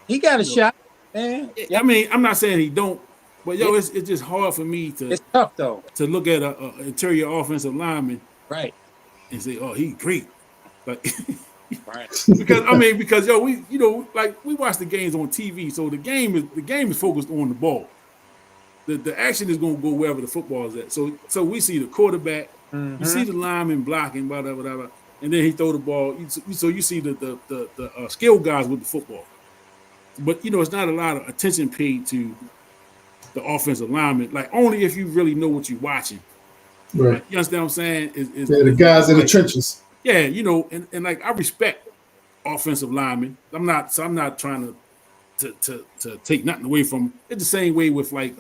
He got a You know, shot, man. Yeah, I mean, I'm not saying he don't, but yeah. it's just hard for me It's tough though. to look at a interior offensive lineman Right. and say, oh, he's great. Like Right. because we like we watch the games on TV, so the game is focused on the ball. The action is going to go wherever the football is at. So we see the quarterback, you see the lineman blocking, whatever, and then he throw the ball. So you see the skill guys with the football, but it's not a lot of attention paid to the offensive lineman. Like only if you really know what you're watching. Right. Like, you understand what I'm saying? The guys in the trenches. Yeah, and like I respect offensive linemen. I'm not trying to take nothing away from it's the same way with like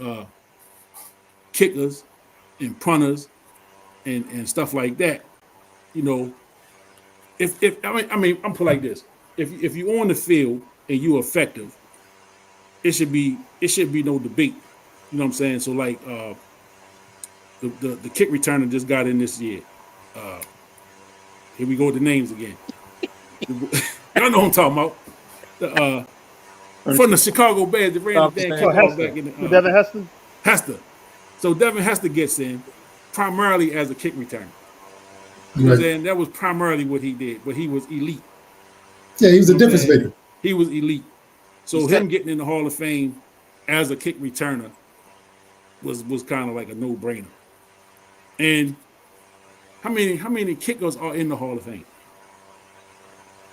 kickers and punters and stuff like that. If I'm put like this. If you're on the field and you're effective, it should be no debate. You know what I'm saying? So like the kick returner just got in this year. Here we go with the names again. Y'all know what I'm talking about. From the Chicago Bears, the ran the damn kick back in the Devin Hester. Hester. So Devin Hester gets in primarily as a kick returner. Right. And that was primarily what he did, but he was elite. Yeah, he was a difference maker. He was elite. So him getting in the Hall of Fame as a kick returner was kind of like a no-brainer. And how many kickers are in the Hall of Fame?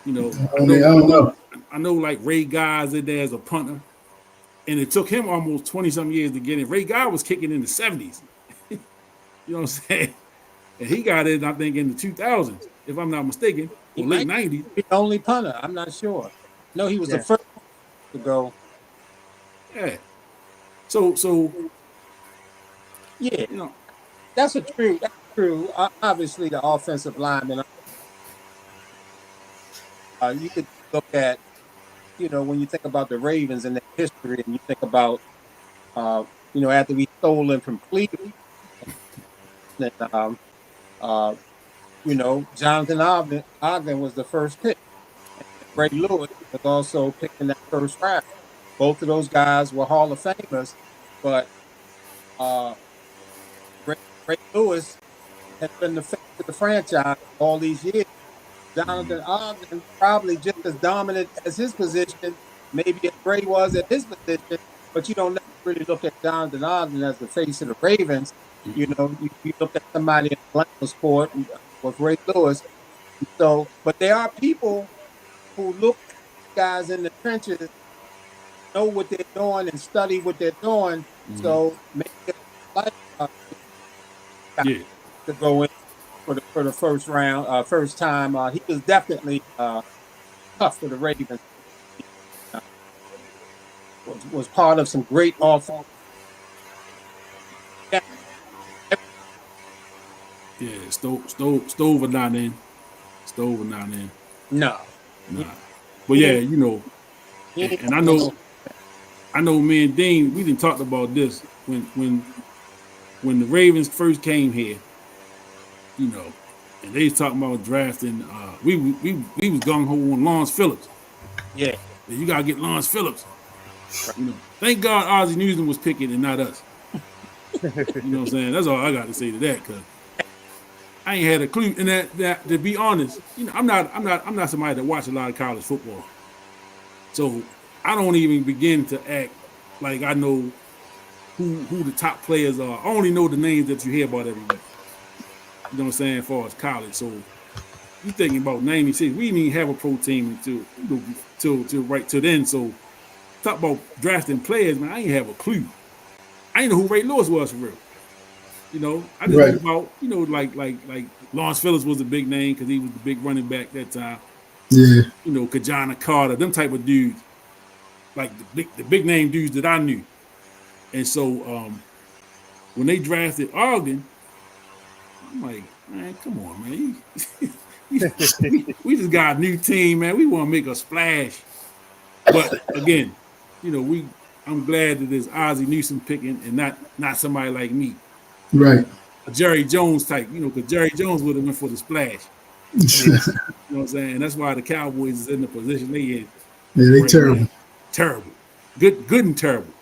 I don't know. I know like Ray Guy's in there as a punter, and it took him almost 20-some years to get in. Ray Guy was kicking in the 70s. You know what I'm saying? And he got in, I think, in the 2000s, if I'm not mistaken, or late 90s. The only punter, I'm not sure. No, he was the first to go. Yeah. So yeah, that's true. That's true. Obviously, the offensive lineman. You could look at, when you think about the Ravens and their history, and you think about, after we stole them from Cleveland, and, Jonathan Ogden was the first pick. Ray Lewis was also picked in that first round. Both of those guys were Hall of Famers, but Ray Lewis has been the face of the franchise all these years. Jonathan Ogden probably just as dominant as his position, maybe as Ray was at his position, but you don't really look at Jonathan Ogden as the face of the Ravens. You look at somebody in the glamour sport with Ray Lewis. So, but there are people who look at guys in the trenches, know what they're doing and study what they're doing. Mm-hmm. So maybe to go in for the first round, first time. He was definitely tough for the Ravens. Was part of some great offense. Yeah, Stove or not in. Stove or not in. No. Nah. But yeah, and I know me and Dean, we didn't talk about this when the Ravens first came here, and they was talking about drafting. We was gung ho on Lawrence Phillips. Yeah. You gotta get Lawrence Phillips. Thank God Ozzie Newsome was picking and not us. You know what I'm saying? That's all I got to say to that, because I ain't had a clue. And that to be honest, I'm not somebody that watch a lot of college football. So I don't even begin to act like I know who the top players are. I only know the names that you hear about every week. You know what I'm saying, as far as college. So you thinking about 96. We didn't even have a pro team till then. So talk about drafting players, man. I ain't have a clue. I ain't know who Ray Lewis was for real. I just knew about, like Lawrence Phillips was a big name because he was the big running back that time. Yeah. Kajana Carter, them type of dudes, like the big name dudes that I knew. And so when they drafted Ogden, I'm like, man, come on, man. We just got a new team, man. We want to make a splash. But again, we I'm glad that it's Ozzie Newsome picking and not somebody like me, Right. a Jerry Jones type. Because Jerry Jones would have went for the splash. You know what I'm saying? That's why the Cowboys is in the position they in Yeah, they right terrible. now. Terrible. Good and terrible.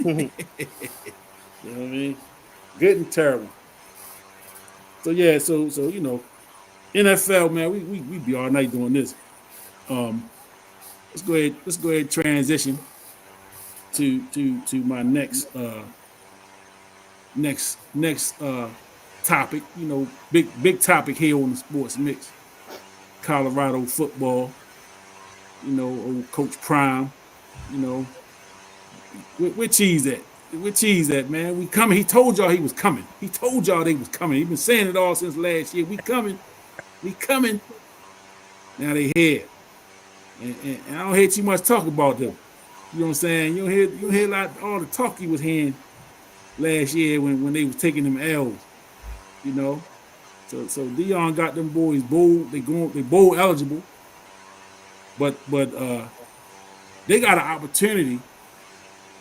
Mhm. You know what I mean? Good and terrible. So yeah, so NFL, man, we be all night doing this. Let's go ahead and transition to my next topic. Big topic here on the Sports Mix. Colorado football. Old Coach Prime. Where Cheese at? Where Cheese at, man? We coming. He told y'all he was coming. He told y'all they was coming. He been saying it all since last year. We coming. We coming. Now they here. And I don't hear too much talk about them. You know what I'm saying? You hear a lot all the talk he was hearing last year when they was taking them L's. So Dion got them boys bowl. They bowl eligible. But they got an opportunity.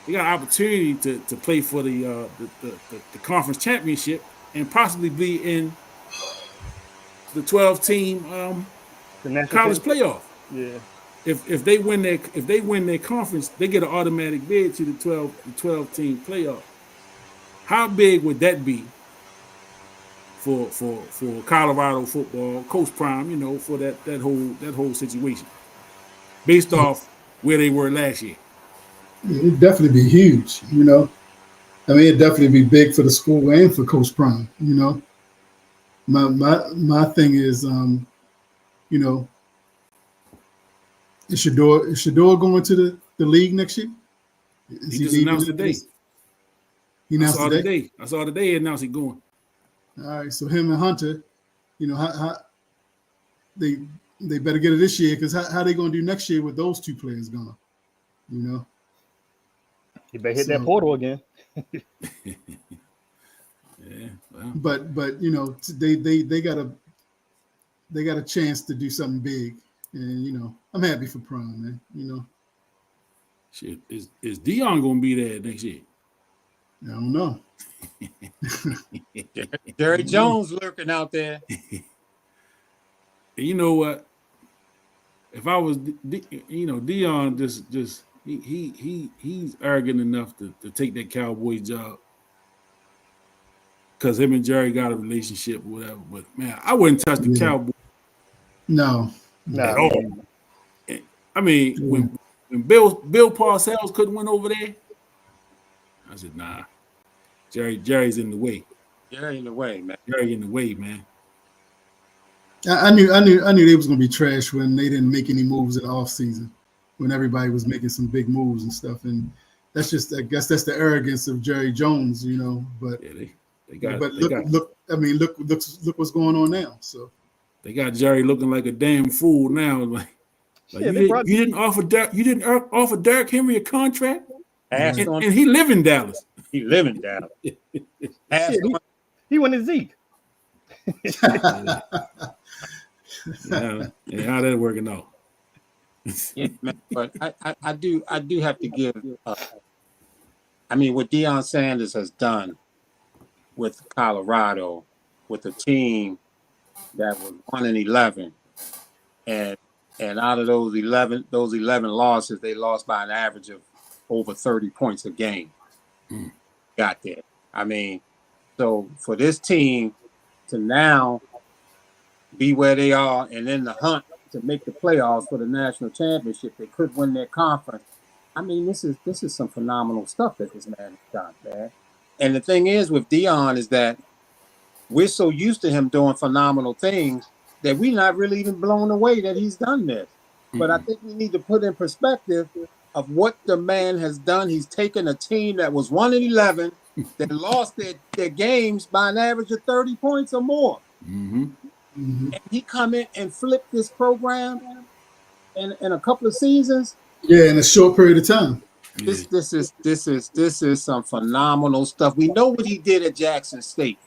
They got an opportunity to play for the conference championship and possibly be in the 12-team college playoff. Yeah. If they win their conference, they get an automatic bid to the 12-team playoff. How big would that be for Colorado football, Coach Prime, for that whole situation, based off where they were last year? It'd definitely be huge, I mean, it'd definitely be big for the school and for Coach Prime, My thing is, is Shador going to the league next year? He just announced today. He announced today. I saw today he announced he going. All right, so him and Hunter, how they better get it this year, because how they going to do next year with those two players gone? You better hit that portal again. Yeah, well. But they got a chance to do something big, and I'm happy for Prime, man. Shit, is Dion gonna be there next year? I don't know. Jerry Jones lurking out there. And you know what? If I was, Dion just he's arrogant enough to take that Cowboys job because him and Jerry got a relationship or whatever. But man, I wouldn't touch the Cowboys. No. At all. I mean, when Bill Parcells couldn't win over there, I said, nah. Jerry's in the way. Jerry in the way, man. Jerry in the way, man. I knew they was gonna be trash when they didn't make any moves in the offseason, when everybody was making some big moves and stuff. And that's just, I guess that's the arrogance of Jerry Jones, But yeah, they got. Look what's going on now. So they got Jerry looking like a damn fool now. Like you didn't offer Derrick Henry a contract, and he live in Dallas. He live in Dallas. He went to Zeke. Yeah, how that working out? Yeah, man, but I do have to give. I mean, what Deion Sanders has done with Colorado, with a team that was 1-11, and out of those 11 losses, they lost by an average of over 30 points a game. Got there. I mean, so for this team to now be where they are and in the hunt to make the playoffs for the national championship, they could win their conference. I mean, this is some phenomenal stuff that this man has done, man. And the thing is with Dion is that we're so used to him doing phenomenal things that we're not really even blown away that he's done this. But I think we need to put in perspective of what the man has done. He's taken a team that was 1-11, that lost their games by an average of 30 points or more. And he come in and flip this program in a couple of seasons. Yeah, in a short period of time. This is some phenomenal stuff. We know what he did at Jackson State.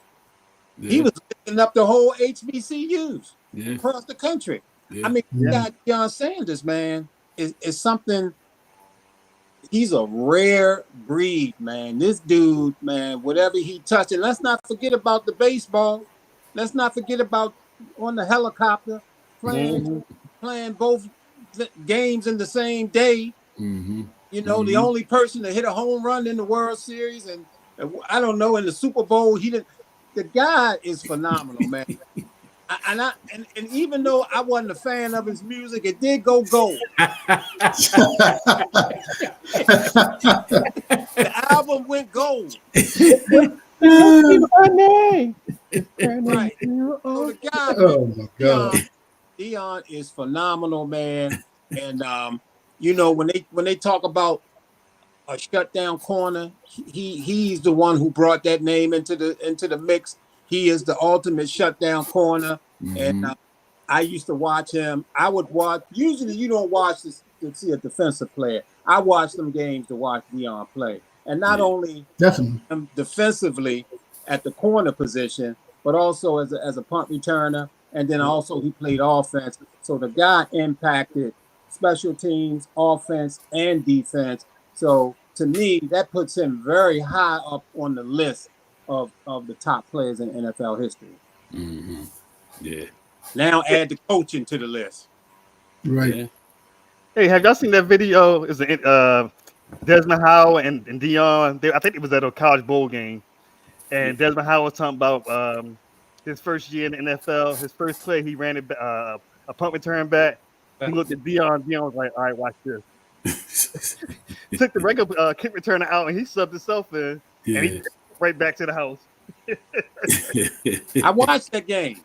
Yeah. He was picking up the whole HBCUs across the country. Yeah. I mean, Deion Sanders, man, is something he's a rare breed, man. This dude, man, whatever he touched, and let's not forget about the baseball. Let's not forget about on the helicopter playing both games in the same day. Mm-hmm. You know, the only person to hit a home run in the World Series, and I don't know, in the Super Bowl, he didn't. The guy is phenomenal, man. And even though I wasn't a fan of his music, it did go gold. The album went gold. My name. Right. So the guy, Oh my God. Dion is phenomenal, man. And you know, when they talk about a shutdown corner, he's the one who brought that name into the mix. He is the ultimate shutdown corner. And I used to watch him. I would watch. Usually, you don't watch this to see a defensive player. I watch them games to watch Dion play, and not only Definitely defensively at the corner position, but also as a punt returner, and then also he played offense. So the guy impacted special teams, offense, and defense. So to me, that puts him very high up on the list of the top players in NFL history. Mm-hmm. Yeah. Now add the coaching to the list. right. Yeah. Hey, have y'all seen that video? Is Desmond Howard and Dion? I think it was at a college bowl game, and Desmond Howard was talking about his first year in the NFL. His first play, he ran it a punt return back. He looked at Dion. Dion was like, "All right, watch this." Took the regular kick returner out, and he subbed himself in, and he right back to the house. I watched that game.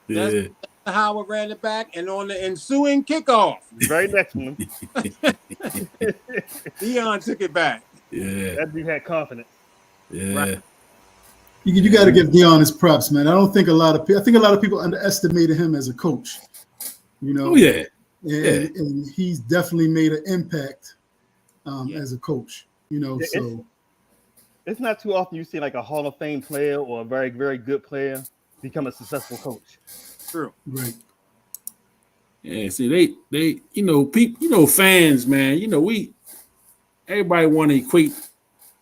Yeah. That's Howard ran it back, and on the ensuing kickoff, Very next one, Dion took it back. Yeah. that dude had confidence. Yeah. Right. You got to give Dion his props, man. I think a lot of people underestimated him as a coach. You know. Oh yeah. And he's definitely made an impact as a coach. You know, so it's not too often you see like a Hall of Fame player or a very, very good player become a successful coach. True. right. Yeah. See, they people, fans, man. Everybody want to equate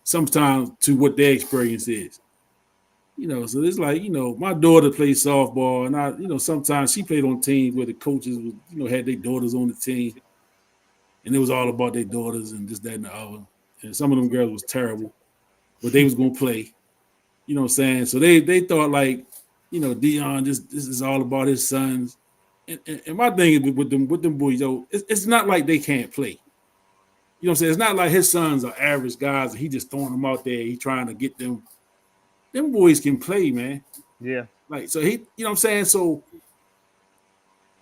sometimes to what their experience is. So it's like, my daughter plays softball, and I, sometimes she played on teams where the coaches had their daughters on the team, and it was all about their daughters and this, that, and the other. And some of them girls was terrible, but they was gonna play. You know what I'm saying? So they thought like, Dion, this is all about his sons. And my thing is with them boys, it's not like they can't play. You know what I'm saying? It's not like his sons are average guys and he just throwing them out there. He trying to get them. Them boys can play, man. Yeah. Like, so he, you know what I'm saying? So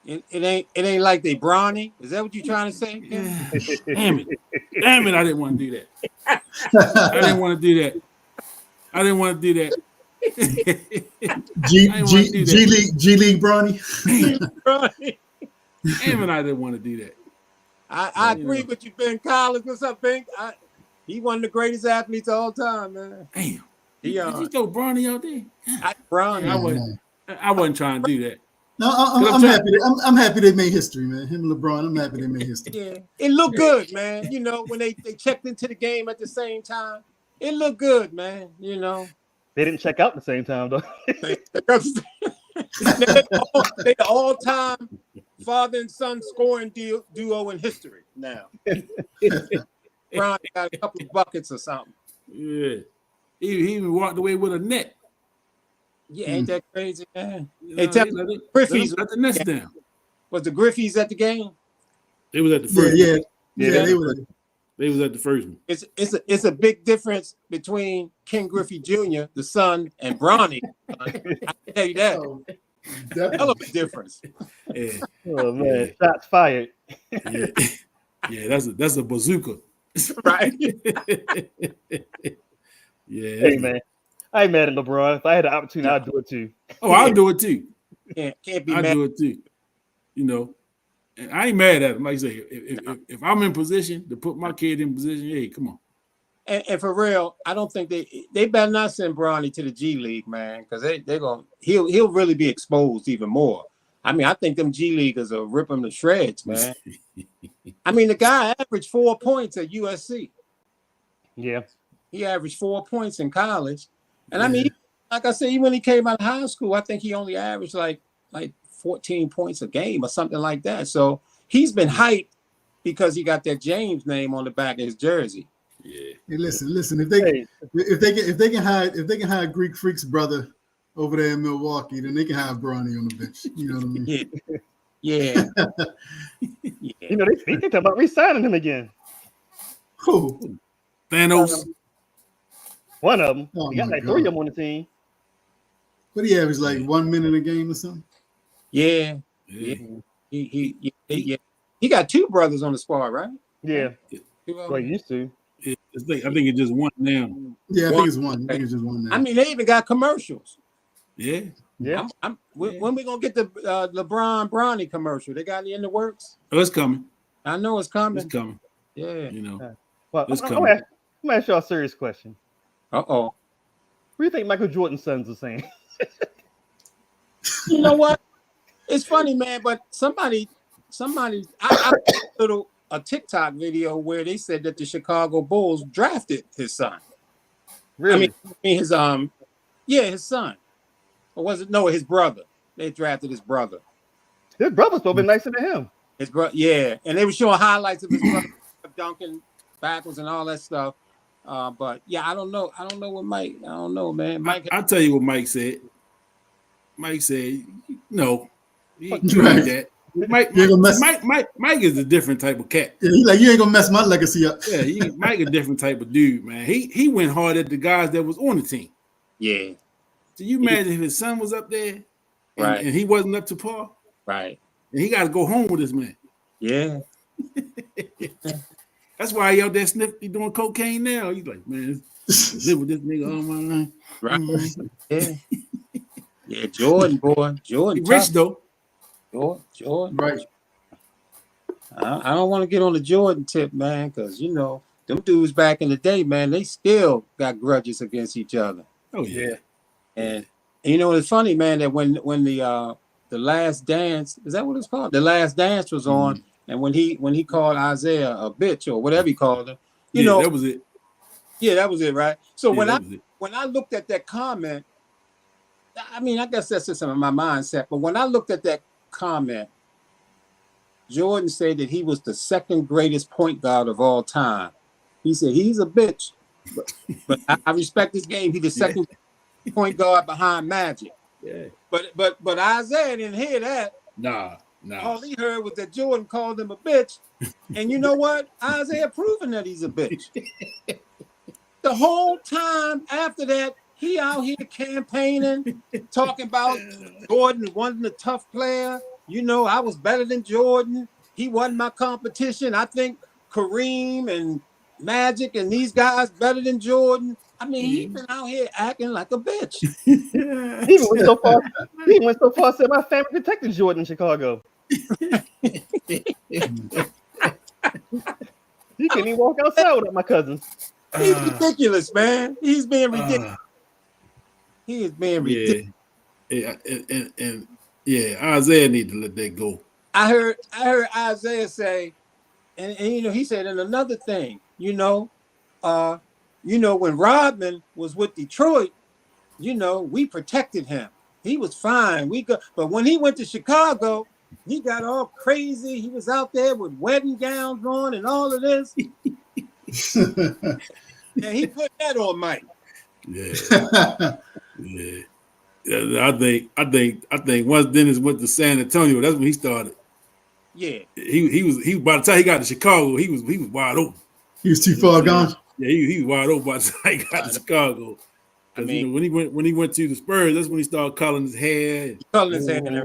It ain't like they brawny. Is that what you trying to say? yeah. Damn it, I didn't want to do that. I didn't want to do that. G League Bronny. Damn it, I didn't want to do that. I agree with you, Ben Collins. What's up, Ben? He one of the greatest athletes of all time, man. Damn. Did you throw Bronny out there? I wasn't trying to do that. No, I'm happy. I'm happy they made history, man. Him and LeBron. I'm happy they made history. Yeah, it looked good, man. When they checked into the game at the same time, it looked good, man. They didn't check out at the same time though. They the all-time father and son scoring duo in history now. Brown got a couple of buckets or something. Yeah. He even walked away with a net. Yeah, ain't that crazy, man? Hey, tell me, Griffey's let the nets down. Was the Griffey's at the game? They was at the first. Yeah, they were. They was at the first one. It's a big difference between Ken Griffey Jr., the son, and Bronny. I can tell you that. Oh, Hell of a difference. Yeah. Oh man, shots fired. Yeah, that's a bazooka. Right. Yeah. Hey man, I ain't mad at LeBron. If I had the opportunity, I'd do it too. Oh, I'll do it too. Can't be I'll mad. do it too. And I ain't mad at him. Like I say, if I'm in position to put my kid in position, hey, come on. And for real, I don't think they better not send Bronny to the G League, man, because he'll really be exposed even more. I mean, I think them G Leaguers will rip him to shreds, man. I mean, the guy averaged 4 points at USC. Yeah. He averaged 4 points in college. And I mean, like I said, even when he came out of high school, I think he only averaged like 14 points a game or something like that. So he's been hyped because he got that James name on the back of his jersey. Yeah. Hey, listen. If they can hire Greek Freak's brother over there in Milwaukee, then they can have Bronny on the bench. You know what I mean? Yeah. You know, they talking about re-signing him again. Who? Thanos. One of them. Oh He got my like 3 of God. them on the team. What do you average, like 1 minute a game or something? Yeah. He got 2 brothers on the squad, right? Yeah. 2 of Well, them? he used to. I think it's just one now. Yeah, I think it's one. I think it's just one now. I mean, they even got commercials. Yeah. Yeah. When we gonna get the LeBron Bronny commercial? They got it in the works. Oh, it's coming. I know it's coming. It's coming. Yeah. You know. Well, It's I'm coming. gonna ask y'all a serious question. Uh-oh. What do you think Michael Jordan's sons are saying? You know what? It's funny, man, but somebody I a TikTok video where they said that the Chicago Bulls drafted his son. Really? I mean his his son. Or was it his brother? They drafted his brother. His brother's supposed to be nicer than him. His brother, yeah. And they were showing highlights of his brother dunking backwards and all that stuff. But yeah, I don't know. I don't know what Mike. I don't know, man. Mike. I'll tell you what Mike said. Mike said, no, he ain't Right. that. Mike is a different type of cat. Yeah, he's like, you ain't gonna mess my legacy up. Yeah, Mike a different type of dude, man. He went hard at the guys that was on the team. Yeah. So you imagine if his son was up there Right. and he wasn't up to par, Right. and he got to go home with this man. Yeah. That's why he out there sniffing, doing cocaine now. He's like, man, live with this nigga all my life. Right. Mm-hmm. Yeah. Yeah. Jordan, boy. Jordan. He rich tough. though. Jordan. Right. I don't want to get on the Jordan tip, man, because you know them dudes back in the day, man, they still got grudges against each other. Oh yeah. And you know it's funny, man, that when the Last Dance, is that what it's called? The Last Dance was on, and when he called Isaiah a bitch or whatever he called him, you know, that was it. Yeah, that was it, right? So Yeah, when I looked at that comment, I mean, I guess that's just in my mindset, but when I looked at that comment, Jordan said that he was the second greatest point guard of all time. He said he's a bitch, but I respect this game. He's the second point guard behind Magic. Yeah. But Isaiah didn't hear that. Nah. All he heard was that Jordan called him a bitch. And you know what? Isaiah proving that he's a bitch. The whole time after that, he out here campaigning, talking about Jordan wasn't a tough player. You know, I was better than Jordan. He wasn't my competition. I think Kareem and Magic and these guys better than Jordan. I mean, he's been out here acting like a bitch. He went so far. He went so far. Said my family protected Jordan in Chicago. He couldn't even walk outside without my cousins. He's ridiculous, man. He's being ridiculous. He is being ridiculous. Yeah, Isaiah need to let that go. I heard Isaiah say, and you know, he said, and another thing, you know, when Rodman was with Detroit, you know, we protected him. He was fine. But when he went to Chicago, he got all crazy. He was out there with wedding gowns on and all of this. And he put that on Mike. Yeah. Yeah. I think once Dennis went to San Antonio, that's when he started. Yeah. He by the time he got to Chicago, he was wide open. He was too far gone. Yeah, he was wide open by the time he got to Chicago. I mean, you know, when he went to the Spurs, that's when he started calling his hair.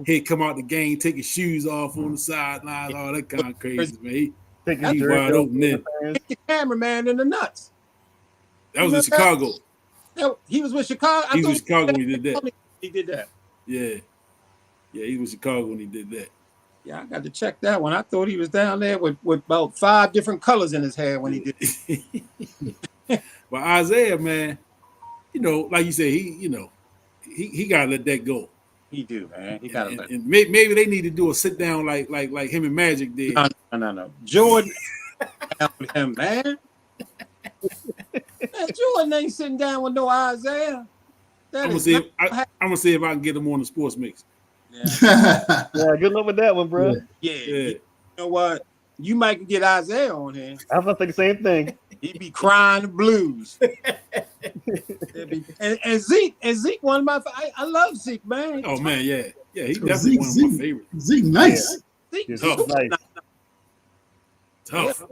He'd come out the game, take his shoes off on the sidelines, all that kind of crazy, man. He's wide open then. Hit the cameraman in the nuts. That was in Chicago. He was with Chicago. He was in Chicago when he did that. He did that. Yeah, he was in Chicago when he did that. Yeah, I got to check that one. I thought he was down there with about 5 different colors in his hair when he did it. But Isaiah, man, you know, like you said, he gotta let that go. He do, man. He got to. And maybe they need to do a sit down like him and Magic did. No. Jordan down with him, man. Man, Jordan ain't sitting down with no Isaiah. I'm gonna see if I can get him on the sports mix. Yeah, good luck with that one, bro. Yeah. You know what? You might get Isaiah on here. I was gonna think the same thing. He'd be crying the blues. and Zeke, one of my. I love Zeke, man. Oh man, yeah. He definitely one of my favorites. Zeke, nice. Zeke, tough. Nice. Tough.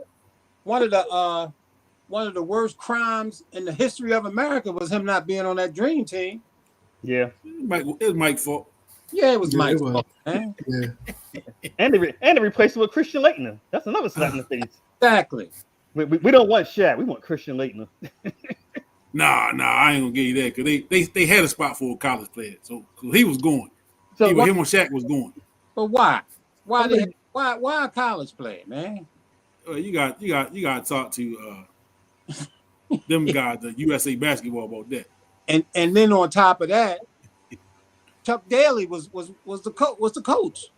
One of the worst crimes in the history of America was him not being on that dream team. Yeah. It was Mike's fault. Yeah, it was Mike's it was. fault, man. Yeah. And they replaced it with Christian Laettner. That's another slap in the face. Exactly. We don't want Shaq. We want Christian Laettner. Nah, I ain't gonna give you that because they had a spot for a college player, so he was going. So him and Shaq was going. But why? Why a college player, man? You got to talk to them guys, the USA Basketball, about that. And then on top of that, Chuck Daly was the coach.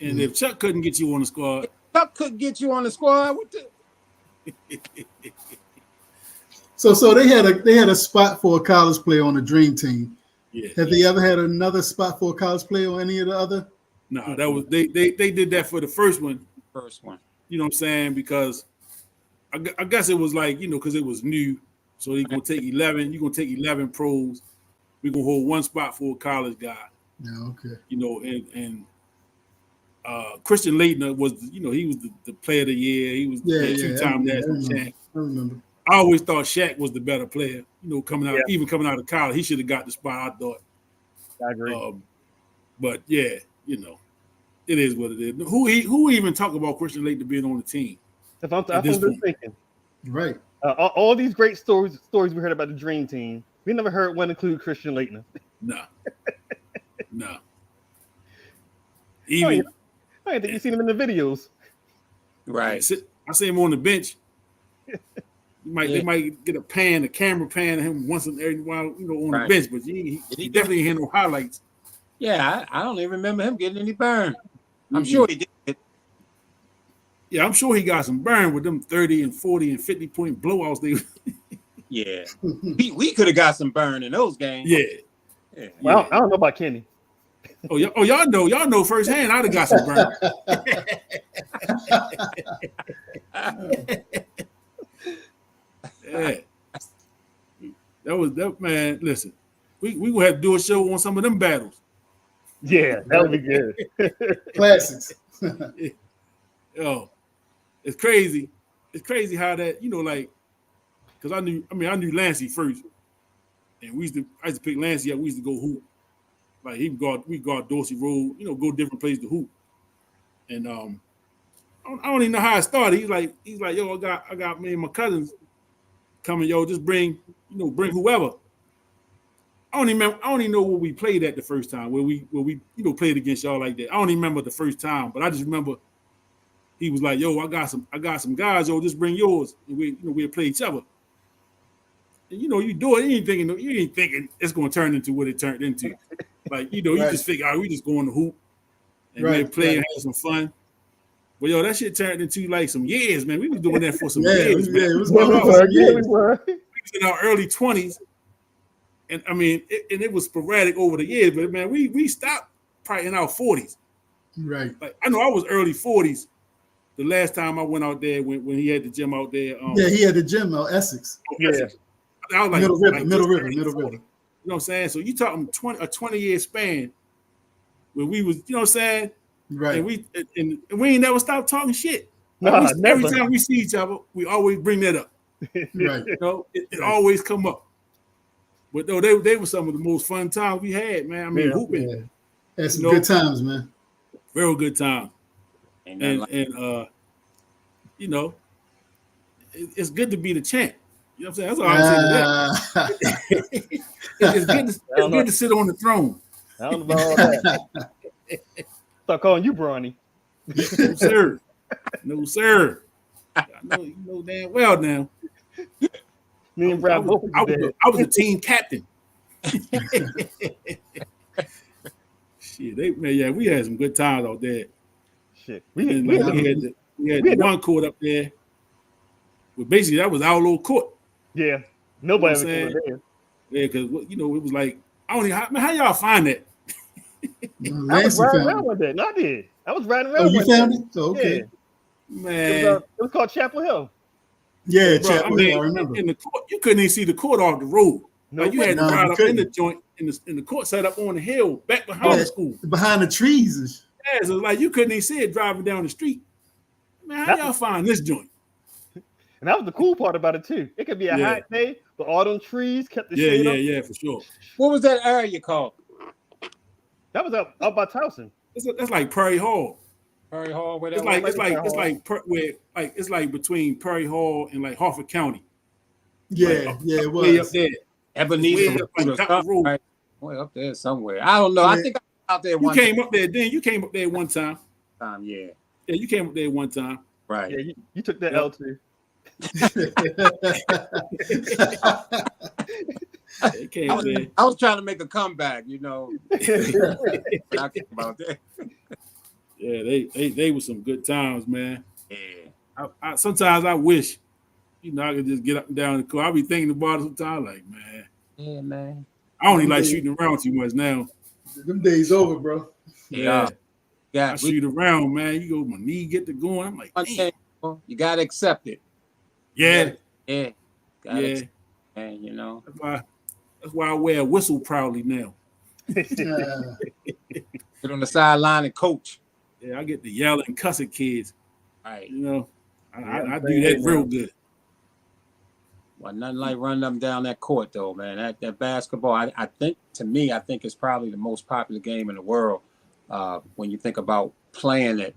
And if Chuck couldn't get you on the squad, Chuck couldn't get you on the squad. What the? So they had a spot for a college player on the dream team. Yeah. Have they ever had another spot for a college player on any of the other? No, that was they did that for the first one. First one. You know what I'm saying? Because I guess it was like, because it was new. So you're gonna take 11. You're gonna take 11 pros. We're gonna hold one spot for a college guy. Yeah, okay. And Christian Laettner was, he was the player of the year. He was two-time national champ. I remember. I always thought Shaq was the better player. Coming out of college, he should have got the spot. I thought. I agree. But yeah, it is what it is. Who even talk about Christian Laettner being on the team? That's what I'm thinking. Right. All these great stories we heard about the Dream Team, we never heard one include Christian Laettner. No. Even I didn't think you seen him in the videos. Right. I see him on the bench. They might get a camera pan of him once in every while, on the bench, but he definitely had no highlights. Yeah, I don't even remember him getting any burn. I'm sure he did. Yeah, I'm sure he got some burn with them 30 and 40 and 50 point blowouts. Yeah. we could have got some burn in those games. Yeah. Well, I don't know about Kenny. Y'all know firsthand. I'd have got some burn. Yeah. That man. Listen, we gonna have to do a show on some of them battles. Yeah, that would be good. Classics. Yo, it's crazy. It's crazy how that, because I knew Lancey first, and I used to pick Lancey up. We used to go hoop. Like we guard Dorsey Road, go different places to hoop. And I don't even know how it started. He's like, yo, I got me and my cousins coming, yo, just bring whoever. I don't even know what we played at the first time, where we played against y'all like that. I don't even remember the first time, but I just remember he was like, yo, I got some guys, yo, just bring yours. And we'll play each other. And you do it, you ain't thinking it's gonna turn into what it turned into. Like, you just figure out we just going to hoop and we'll play and have some fun. But yo, that shit turned into like some years, man. We was doing that for some years, man. It was We were. We was in our early 20s. And I mean, it was sporadic over the years, but man, we stopped probably in our 40s. Right. Like, I know I was early 40s the last time I went out there when he had the gym out there. He had the gym out Essex. Yeah. I was like Middle River. You know what I'm saying? So you talking a 20-year span where we was, you know what I'm saying? Right. And we ain't never stopped talking shit. Nah, every time we see each other, we always bring that up. Right. It always come up. But no, they were some of the most fun times we had, man. I mean, hooping. Yeah. Had some good times, man. Real good time. It's good to be the champ. You know what I'm saying? That's all I'm saying to that. It's good to sit on the throne. I don't know about all that. Start calling you Bronny. No, sir. No, sir. I know damn well now. Me and Brad both. I was a team captain. we had some good times out there. Shit. We had the one court up there. But basically, that was our little court. Yeah. You know Nobody what ever I'm came saying? there. Yeah, because it was like I don't even how y'all find that? I was Langston riding found around it. one day. No, I did. I was riding Oh, around you one found day. it? Oh, okay. Yeah. Man, It was called Chapel Hill. Yeah, bro, Chapel Hill, I remember. in the court, you couldn't even see the court off the road. No Like you way. had to No, ride you up in the couldn't. joint in the court set up on the hill back behind the school. Behind the trees. And Yeah, so like you couldn't even see it driving down the street. Man, how That- y'all find this joint? And that was the cool part about it too. It could be a Yeah. hot day, but all them trees kept the Yeah, shade yeah, up. yeah, for sure. What was that area called? That was up by Towson. That's like Prairie Hall. Prairie Hall, where that It's was? like between Prairie Hall and like Harford County. yeah, it Way up was. there. Ebenezer Way up, like, or down the something, road. right? Way up there somewhere. I don't know. I think I was out there You one came up there then. You came up there one time. time. Yeah, Yeah, you came up there one time. right. Yeah, you took that Yep. L too. Yeah, you came up there. I was trying to make a comeback, you know. I think about that. Yeah, they were some good times, man. Yeah. I sometimes I wish, I could just get up and down the court. I be thinking about it sometimes, like, man, Yeah, man. I don't even like shooting around too much now. Them days over, bro. Yeah, Yeah. I shoot around, man. You go, my knee get to going. I'm like, damn. You gotta accept it. Yeah, Yeah. Gotta yeah. accept it, man, you know. That's why I wear a whistle proudly now. Get on the sideline and coach. Yeah, I get to yell and cuss at kids. Right. I do that real good. Well, nothing like running them down that court, though, man. That basketball, I think it's probably the most popular game in the world. When you think about playing it,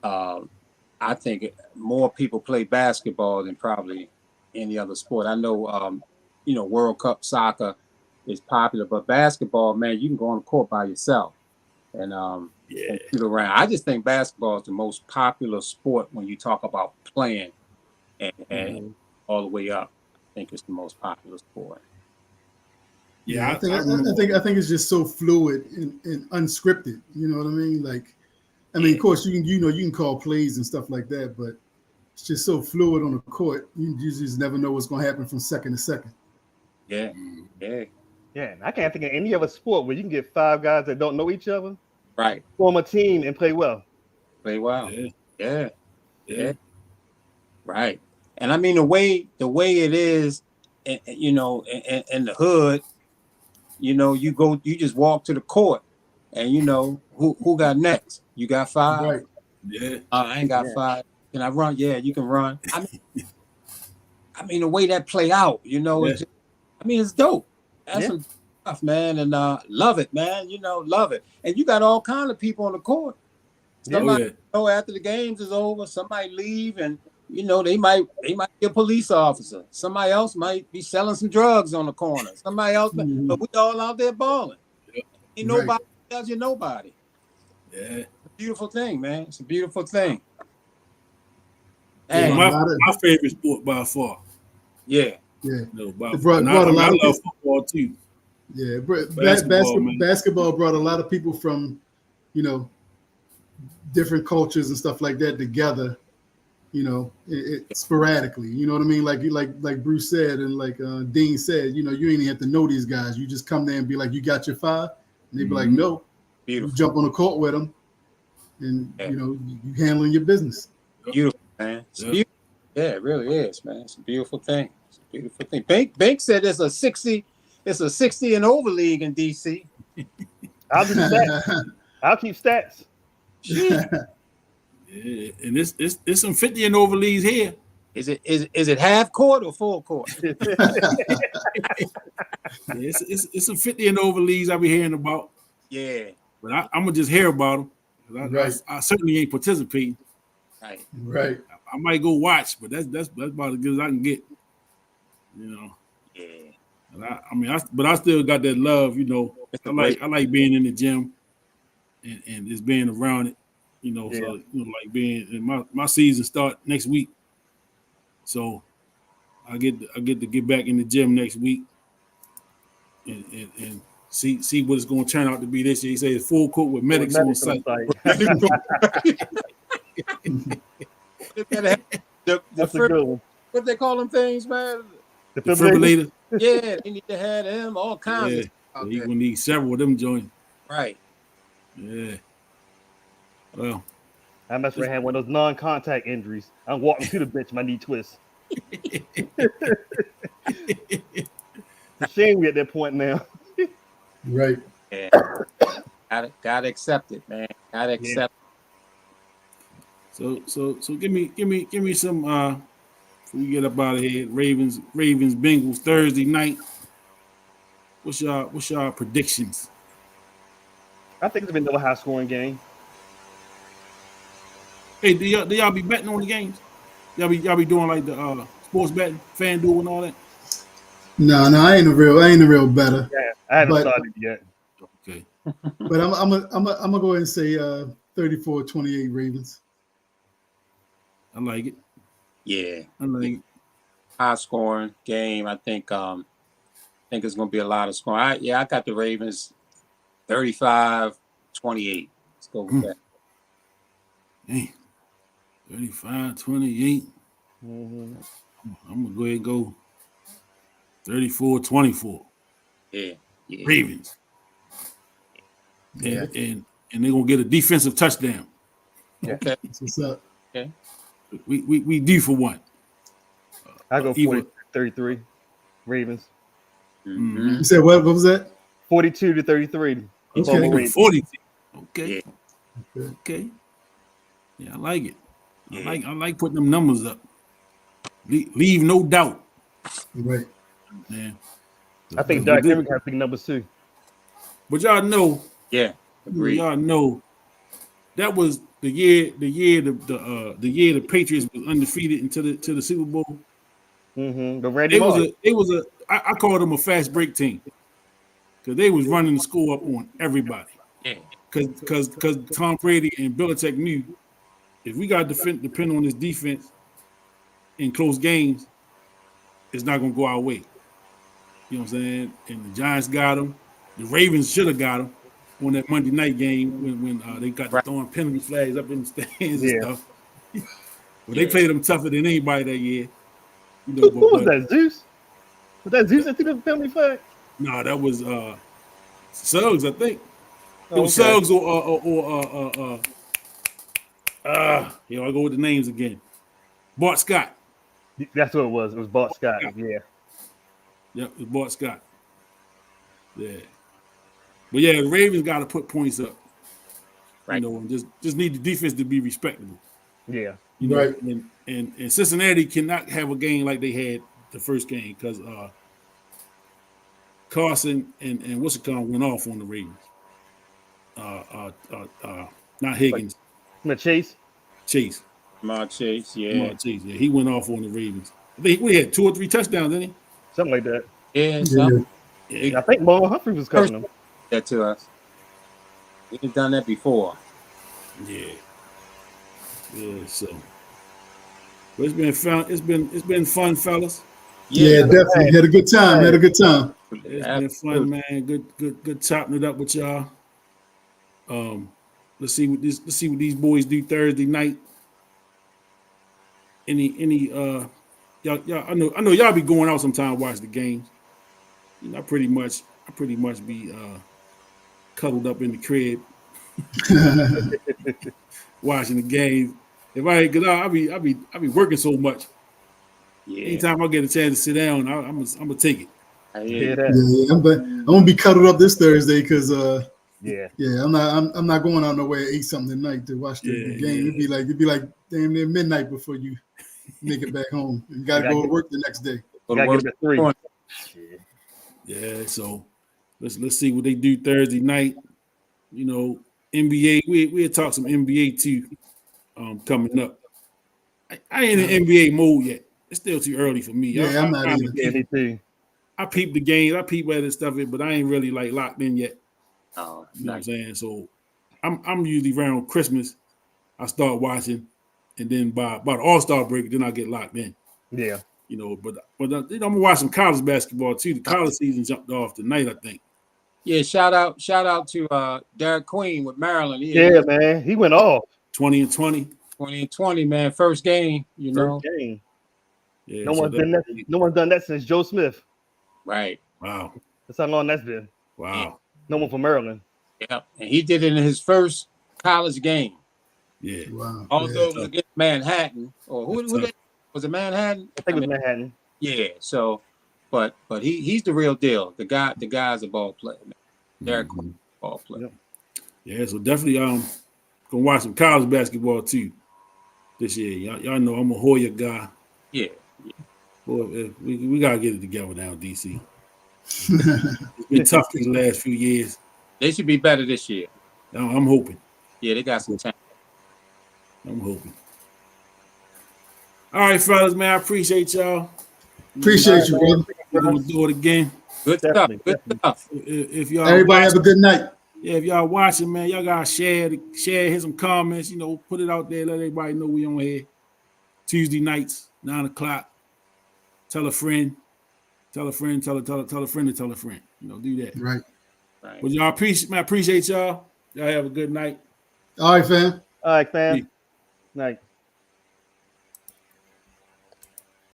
I think more people play basketball than probably any other sport. I know, World Cup soccer is popular, but basketball, man, you can go on the court by yourself and shoot around. I just think basketball is the most popular sport when you talk about playing and all the way up. I think it's the most popular sport. Yeah, I think it's just so fluid and unscripted. You know what I mean? Like, of course, you can call plays and stuff like that, but it's just so fluid on the court. You just never know what's going to happen from second to second. Yeah, yeah. Yeah, I can't think of any other sport where you can get 5 guys that don't know each other, Right. form a team, and play well. Play well. Yeah. Right. And I mean the way it is, in the hood, you just walk to the court, and who got next? You got 5. Right. Yeah. I ain't got 5. Can I run? Yeah, you can run. I mean the way that play out, it's dope. That's some stuff, man, and love it, man. Love it. And you got all kind of people on the court. Somebody, after the games is over, somebody leave, and they might be a police officer. Somebody else might be selling some drugs on the corner. Somebody else, but we all out there balling. Ain't nobody tells you nobody. Yeah. It's a beautiful thing, man. It's a beautiful thing. Yeah, And my favorite sport by far. yeah. Yeah. By It far. brought a lot I of love people. football too. Yeah, Basketball, basketball brought a lot of people from, different cultures and stuff like that together. Sporadically. You know what I mean? Like Bruce said, and like Dean said, you ain't even have to know these guys. You just come there and be like, "You got your 5," and they be like, "No." Beautiful. You jump on the court with them, and you handling your business. Beautiful, man. It's beautiful. Yeah, it really is, man. It's a beautiful thing. It's a beautiful thing. Bank said it's a 60 and over league in DC. I'll do stats. I'll keep stats. Yeah, and it's some 50 and over leagues here. Is it half court or full court? It's some 50 and over leagues I be hearing about. Yeah. But I'm gonna just hear about them. I certainly ain't participating. Right. I might go watch, but that's about as good as I can get. Yeah. And but I still got that love. I like being in the gym and just being around it. So like being in my season start next week. So I get to get back in the gym next week and see what it's going to turn out to be this year. He says full court with medics on site. That's a good one. What they call them things, man? The defibrillator. Yeah, they need to have them, all kinds of stuff out He there. will need several of them joints. Right. Yeah. Well, I must have had one of those non-contact injuries. I'm walking to the bench, my knee twists. It's a shame we're at that point now. Right. Yeah. Gotta accept it, man. Gotta accept it. So give me some before we get up out of here. Ravens Bengals Thursday night. What's y'all predictions? I think it's been another high-scoring game. Hey, do y'all be betting on the games? Y'all be doing like the sports betting, FanDuel and all that? No, I ain't a real better. Yeah, I haven't started yet. Okay. But I'm gonna go ahead and say 34-28 Ravens. I like it. Yeah. I like it. High scoring game. I think it's gonna be a lot of scoring. I got the Ravens 35-28. Let's go with that. Hey, 35-28. Mm-hmm. I'm gonna go ahead and go 34-24. Yeah. Ravens. Yeah. And they're gonna get a defensive touchdown. Okay. That's what's up. Okay. We due for one. I go 40-33. Ravens. Mm-hmm. You said what was that? 42-33. Okay. 40. Okay. Yeah. Okay. Yeah, I like it. Yeah. I like putting them numbers up. Leave no doubt. Right. Man. I think Derek Henry has big numbers too. But y'all know, Yeah. Agreed. y'all know that was the year the Patriots was undefeated into the Super Bowl. Mm-hmm. But Randy Moss. I called them a fast break team because they was running the score up on everybody. Yeah. Because Tom Brady and Belichick knew if we got to depend on this defense in close games, it's not gonna go our way. You know what I'm saying? And the Giants got them. The Ravens should have got them on that Monday night game when they got throwing penalty flags up in the stands and stuff. But they played them tougher than anybody that year. You know, Who was that? Zeus? Was that Zeus that threw the penalty flag? No, that was Suggs, I think. It was Suggs or I go with the names again. Bart Scott. That's what it was. It was Bart Scott. Yeah. Yep, it was Bart Scott. Yeah. But yeah, the Ravens got to put points up. Right. You know, and just need the defense to be respectable. Yeah. You know, Right. And Cincinnati cannot have a game like they had the first game because Carson and what's it called went off on the Ravens. Not Higgins. Chase. Chase. Chase, yeah. Jamar Chase. Yeah, he went off on the Ravens. I think we had 2 or 3 touchdowns, didn't he? Something like that. Yeah. Yeah. I think Marlon Humphrey was covering him. That to us. We've done that before. Yeah. Yeah, so but it's been fun. It's been fun, fellas. Yeah, definitely. Had a good time. It's Been fun, man. Good chopping it up with y'all. Let's see what these boys do Thursday night. Y'all I know y'all be going out sometime to watch the games. You know, I pretty much be cuddled up in the crib watching the game. If I ain't good, I be working so much. Yeah. Anytime I get a chance to sit down, I'm gonna take it. I Yeah, hear that. Yeah, I'm gonna be cuddled up this Thursday because Yeah. I'm not going out nowhere at 8 something tonight to watch the game. It'd be like damn near midnight before you make it back home and gotta go to work the next day. Gotta get him at 3. Yeah, so let's see what they do Thursday night. You know, NBA. We'll talk some NBA too. Coming up. I ain't in NBA mode yet. It's still too early for me. Yeah, I'm not either. Yeah, me too. I peep the games. I peep other stuff, but I ain't really like locked in yet. Oh, You know what I'm saying? So I'm usually around Christmas. I start watching, and then by the All-Star break, then I get locked in. Yeah. You know, but you know, I'm gonna watch some college basketball too. The college season jumped off tonight, I think. Yeah, shout out to Derek Queen with Maryland. Yeah, man, he went off 20-20. 20-20, man. First game, you know. first game. Yeah, No so one's done that. No one's done that since Joe Smith. Right. Wow. That's how long that's been. Wow. No one from Maryland. Yeah. And he did it in his first college game. Yeah. Wow. Although it was against Manhattan. Or who was it Manhattan? I think it was Manhattan. Yeah, so but he's the real deal. The guy's a ball player, man. Derek Queen, ball player. Yep. Yeah, so definitely gonna watch some college basketball too this year. Y'all know I'm a Hoya guy. Yeah. Boy, we gotta get it together now, DC. It's been tough these last few years. They should be better this year. I'm hoping. Yeah, they got some talent. I'm hoping. All right, fellas, man. I appreciate y'all. Appreciate you, brother. We're gonna do it again. Good Definitely, stuff. Good stuff. If y'all Everybody have a good night. Yeah, if y'all watching, man, y'all gotta share, hit some comments, put it out there, let everybody know we on here. Tuesday nights, 9:00. Tell a friend, tell a friend, tell a friend to tell a friend. Do that. Right. But y'all appreciate y'all. Y'all have a good night. All right, fam. All right, fam. Night.